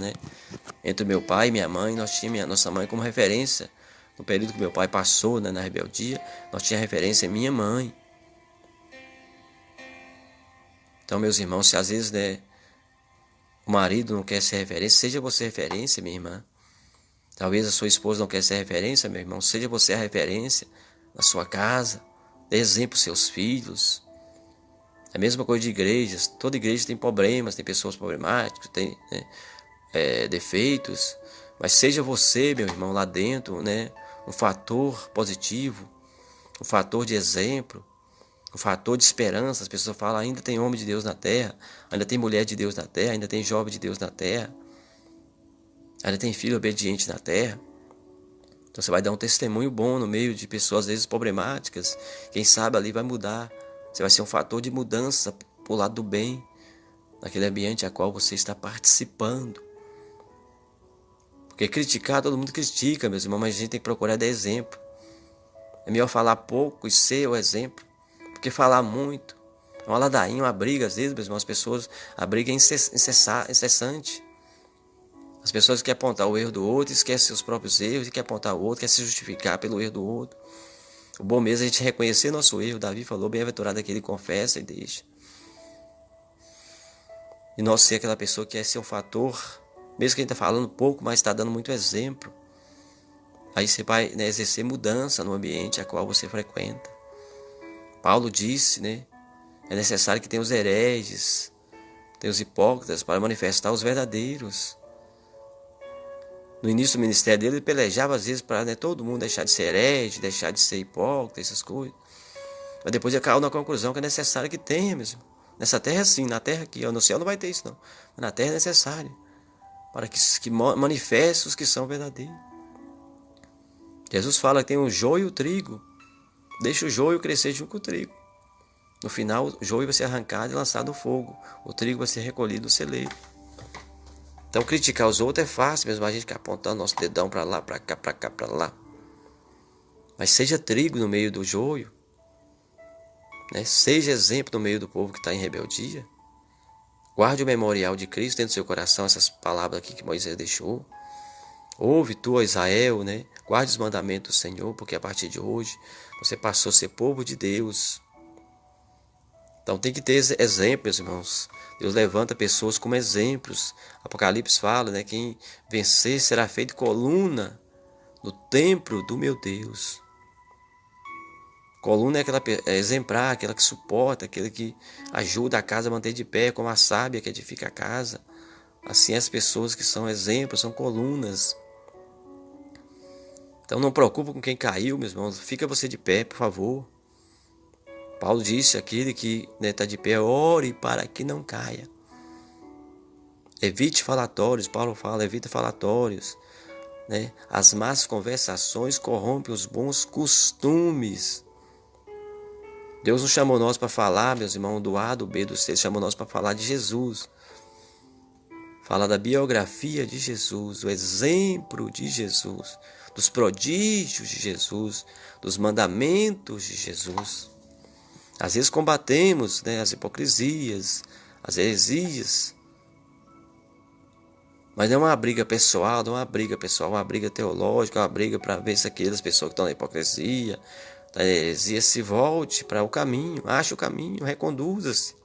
[SPEAKER 1] entre meu pai e minha mãe, nós tínhamos nossa mãe como referência. No período que meu pai passou, na rebeldia, nós tínhamos referência em minha mãe. Então, meus irmãos, se às vezes, o marido não quer ser referência, seja você referência, minha irmã. Talvez a sua esposa não quer ser referência, meu irmão, seja você a referência na sua casa, dê exemplo aos seus filhos. É a mesma coisa de igrejas, toda igreja tem problemas, tem pessoas problemáticas, tem defeitos, mas seja você, meu irmão, lá dentro, um fator positivo, um fator de exemplo, um fator de esperança. As pessoas falam, ainda tem homem de Deus na terra, ainda tem mulher de Deus na terra, ainda tem jovem de Deus na terra, ainda tem filho obediente na terra. Então você vai dar um testemunho bom no meio de pessoas às vezes problemáticas. Quem sabe ali vai mudar. Você vai ser um fator de mudança para o lado do bem, naquele ambiente a qual você está participando. Porque criticar, todo mundo critica, meus irmãos, mas a gente tem que procurar dar exemplo. É melhor falar pouco e ser o exemplo, porque falar muito. É uma ladainha, uma briga, às vezes, meus irmãos, as pessoas, a briga é incessante. As pessoas querem apontar o erro do outro, esquecem seus próprios erros, e querem apontar o outro, querem se justificar pelo erro do outro. O bom mesmo é a gente reconhecer nosso erro. Davi falou, bem-aventurado aquele que confessa e deixa. E nós ser aquela pessoa que quer ser um fator, mesmo que a gente está falando pouco, mas está dando muito exemplo. Aí você vai exercer mudança no ambiente a qual você frequenta. Paulo disse, é necessário que tenha os hereges, tenha os hipócritas para manifestar os verdadeiros. No início do ministério dele, ele pelejava às vezes para todo mundo deixar de ser herege, deixar de ser hipócrita, essas coisas. Mas depois ele caiu na conclusão que é necessário que tenha mesmo. Nessa terra sim, na terra aqui, no céu não vai ter isso não. Mas na terra é necessário, para que manifeste os que são verdadeiros. Jesus fala que tem o joio e o trigo. Deixa o joio crescer junto com o trigo. No final, o joio vai ser arrancado e lançado no fogo. O trigo vai ser recolhido no celeiro. Então, criticar os outros é fácil mesmo. A gente fica apontando nosso dedão para lá, para cá, para cá, para lá. Mas seja trigo no meio do joio. né? Seja exemplo no meio do povo que está em rebeldia. Guarde o memorial de Cristo dentro do seu coração, essas palavras aqui que Moisés deixou. Ouve tu, ó Israel, né? Guarde os mandamentos do Senhor, porque a partir de hoje você passou a ser povo de Deus. Então tem que ter exemplo, meus irmãos. Deus levanta pessoas como exemplos. Apocalipse fala, né? Quem vencer será feito coluna no templo do meu Deus. Coluna é aquela exemplar, aquela que suporta, aquela que ajuda a casa a manter de pé, como a sábia que edifica a casa. Assim as pessoas que são exemplos, são colunas. Então não preocupa com quem caiu, meus irmãos. Fica você de pé, por favor. Paulo disse, aquele que está de pé, ore para que não caia. Evite falatórios, Paulo fala, evita falatórios. Né? As más conversações corrompem os bons costumes. Deus não chamou nós para falar, meus irmãos, do A, do B, do C. Ele chamou nós para falar de Jesus. Falar da biografia de Jesus, do exemplo de Jesus, dos prodígios de Jesus, dos mandamentos de Jesus. Às vezes combatemos, né, as hipocrisias, as heresias. Mas não é uma briga pessoal, não é uma briga pessoal, é uma briga teológica, é uma briga para ver se aquelas pessoas que estão na hipocrisia, da heresia, se volte para o caminho, ache o caminho, reconduza-se.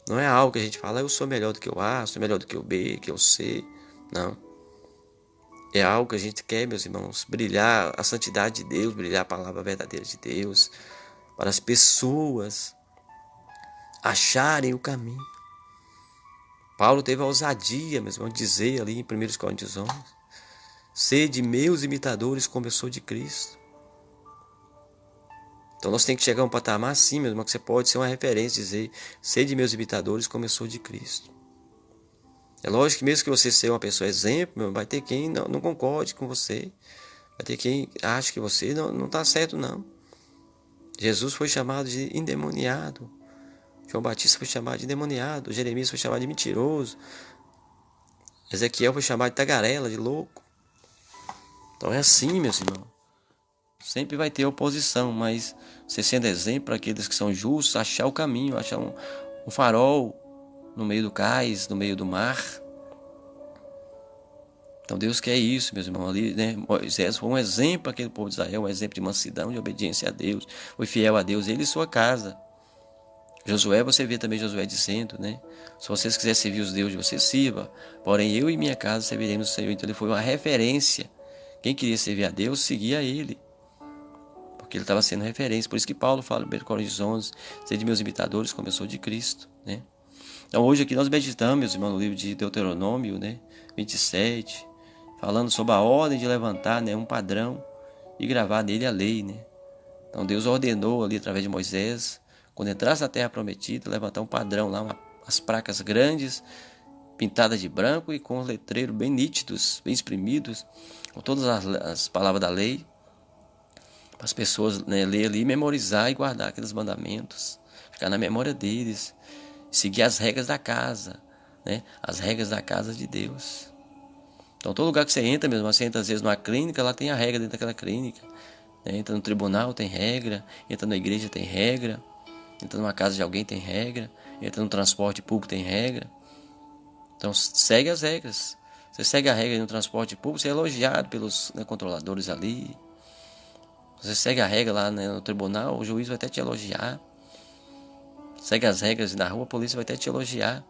[SPEAKER 1] Não é algo que a gente fala, eu sou melhor do que o A, sou melhor do que o B, que o C. Não. É algo que a gente quer, meus irmãos, brilhar a santidade de Deus, brilhar a palavra verdadeira de Deus, para as pessoas acharem o caminho. Paulo teve a ousadia, meus irmãos, de dizer ali em 1 Coríntios 11, sede meus imitadores como eu sou de Cristo. Então nós temos que chegar a um patamar assim, meu irmão, que você pode ser uma referência, dizer, sede meus imitadores como eu sou de Cristo. É lógico que mesmo que você seja uma pessoa exemplo, meu irmão, vai ter quem não concorde com você. Vai ter quem acha que você não está certo, não. Jesus foi chamado de endemoniado. João Batista foi chamado de endemoniado. Jeremias foi chamado de mentiroso. Ezequiel foi chamado de tagarela, de louco. Então é assim, meus irmãos. Sempre vai ter oposição, mas você sendo exemplo para aqueles que são justos, achar o caminho, achar um farol no meio do cais, no meio do mar. Então Deus quer isso, meus irmãos. Ali, né, Moisés foi um exemplo para aquele povo de Israel, um exemplo de mansidão, de obediência a Deus. Foi fiel a Deus, ele e sua casa. Josué, você vê também Josué dizendo, né? Se vocês quiserem servir os deuses, você sirva. Porém, eu e minha casa serviremos o Senhor. Então ele foi uma referência. Quem queria servir a Deus, seguia ele. Porque ele estava sendo referência. Por isso que Paulo fala em 1 Coríntios 11, sede meus imitadores, como eu sou de Cristo, né? Então hoje aqui nós meditamos, meus irmãos, no livro de Deuteronômio, né? 27, falando sobre a ordem de levantar, né, um padrão e gravar nele a lei, né? Então Deus ordenou ali através de Moisés, quando entrasse na terra prometida, levantar um padrão lá, as placas grandes, pintadas de branco e com os letreiros bem nítidos, bem exprimidos, com todas as palavras da lei, para as pessoas, né, ler ali, memorizar e guardar aqueles mandamentos, ficar na memória deles, seguir as regras da casa, né, as regras da casa de Deus. Então todo lugar que você entra, mesmo, você entra às vezes numa clínica, lá tem a regra dentro daquela clínica, né? Entra no tribunal, tem regra, entra na igreja, tem regra, entra numa casa de alguém, tem regra, entra no transporte público, tem regra. Então segue as regras. Você segue a regra no transporte público, você é elogiado pelos, né, controladores ali. Você segue a regra lá, né, no tribunal, o juiz vai até te elogiar. Segue as regras na rua, a polícia vai até te elogiar.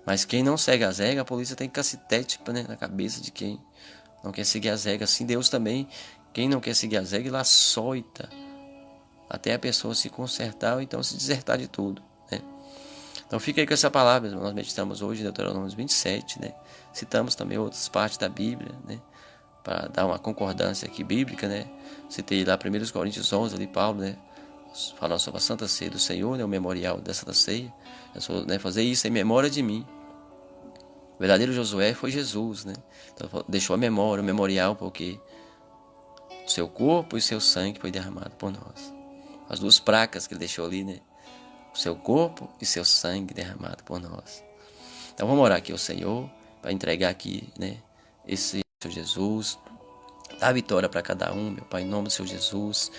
[SPEAKER 1] Mas quem não segue as regras, a polícia tem cacetete, né, na cabeça de quem não quer seguir as regras. Assim Deus também, quem não quer seguir as regras, ele açoita até a pessoa se consertar ou então se desertar de tudo, né? Então fica aí com essa palavra, nós meditamos hoje em Deuteronômio 27, né? Citamos também outras partes da Bíblia, né, para dar uma concordância aqui bíblica, né? Citei lá 1 Coríntios 11, ali Paulo, né, falando sobre a Santa Ceia do Senhor, né, o memorial da Santa Ceia, né, fazer isso em memória de mim. O verdadeiro Josué foi Jesus, né? Então deixou a memória, o memorial, porque o seu corpo e o seu sangue foi derramado por nós. As duas placas que ele deixou ali, né? O seu corpo e seu sangue derramado por nós. Então vamos orar aqui ao Senhor, para entregar aqui, né, esse Senhor Jesus, dar vitória para cada um, meu Pai, em nome do Senhor Jesus.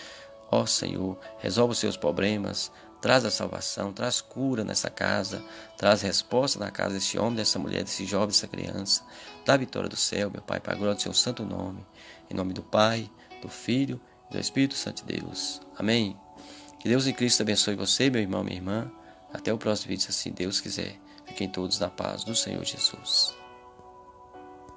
[SPEAKER 1] Ó Senhor, resolve os seus problemas, traz a salvação, traz cura nessa casa, traz resposta na casa desse homem, dessa mulher, desse jovem, dessa criança. Dá a vitória do céu, meu Pai, para a glória do seu santo nome. Em nome do Pai, do Filho e do Espírito Santo de Deus. Amém. Que Deus em Cristo abençoe você, meu irmão, minha irmã. Até o próximo vídeo, se assim Deus quiser. Fiquem todos na paz do Senhor Jesus.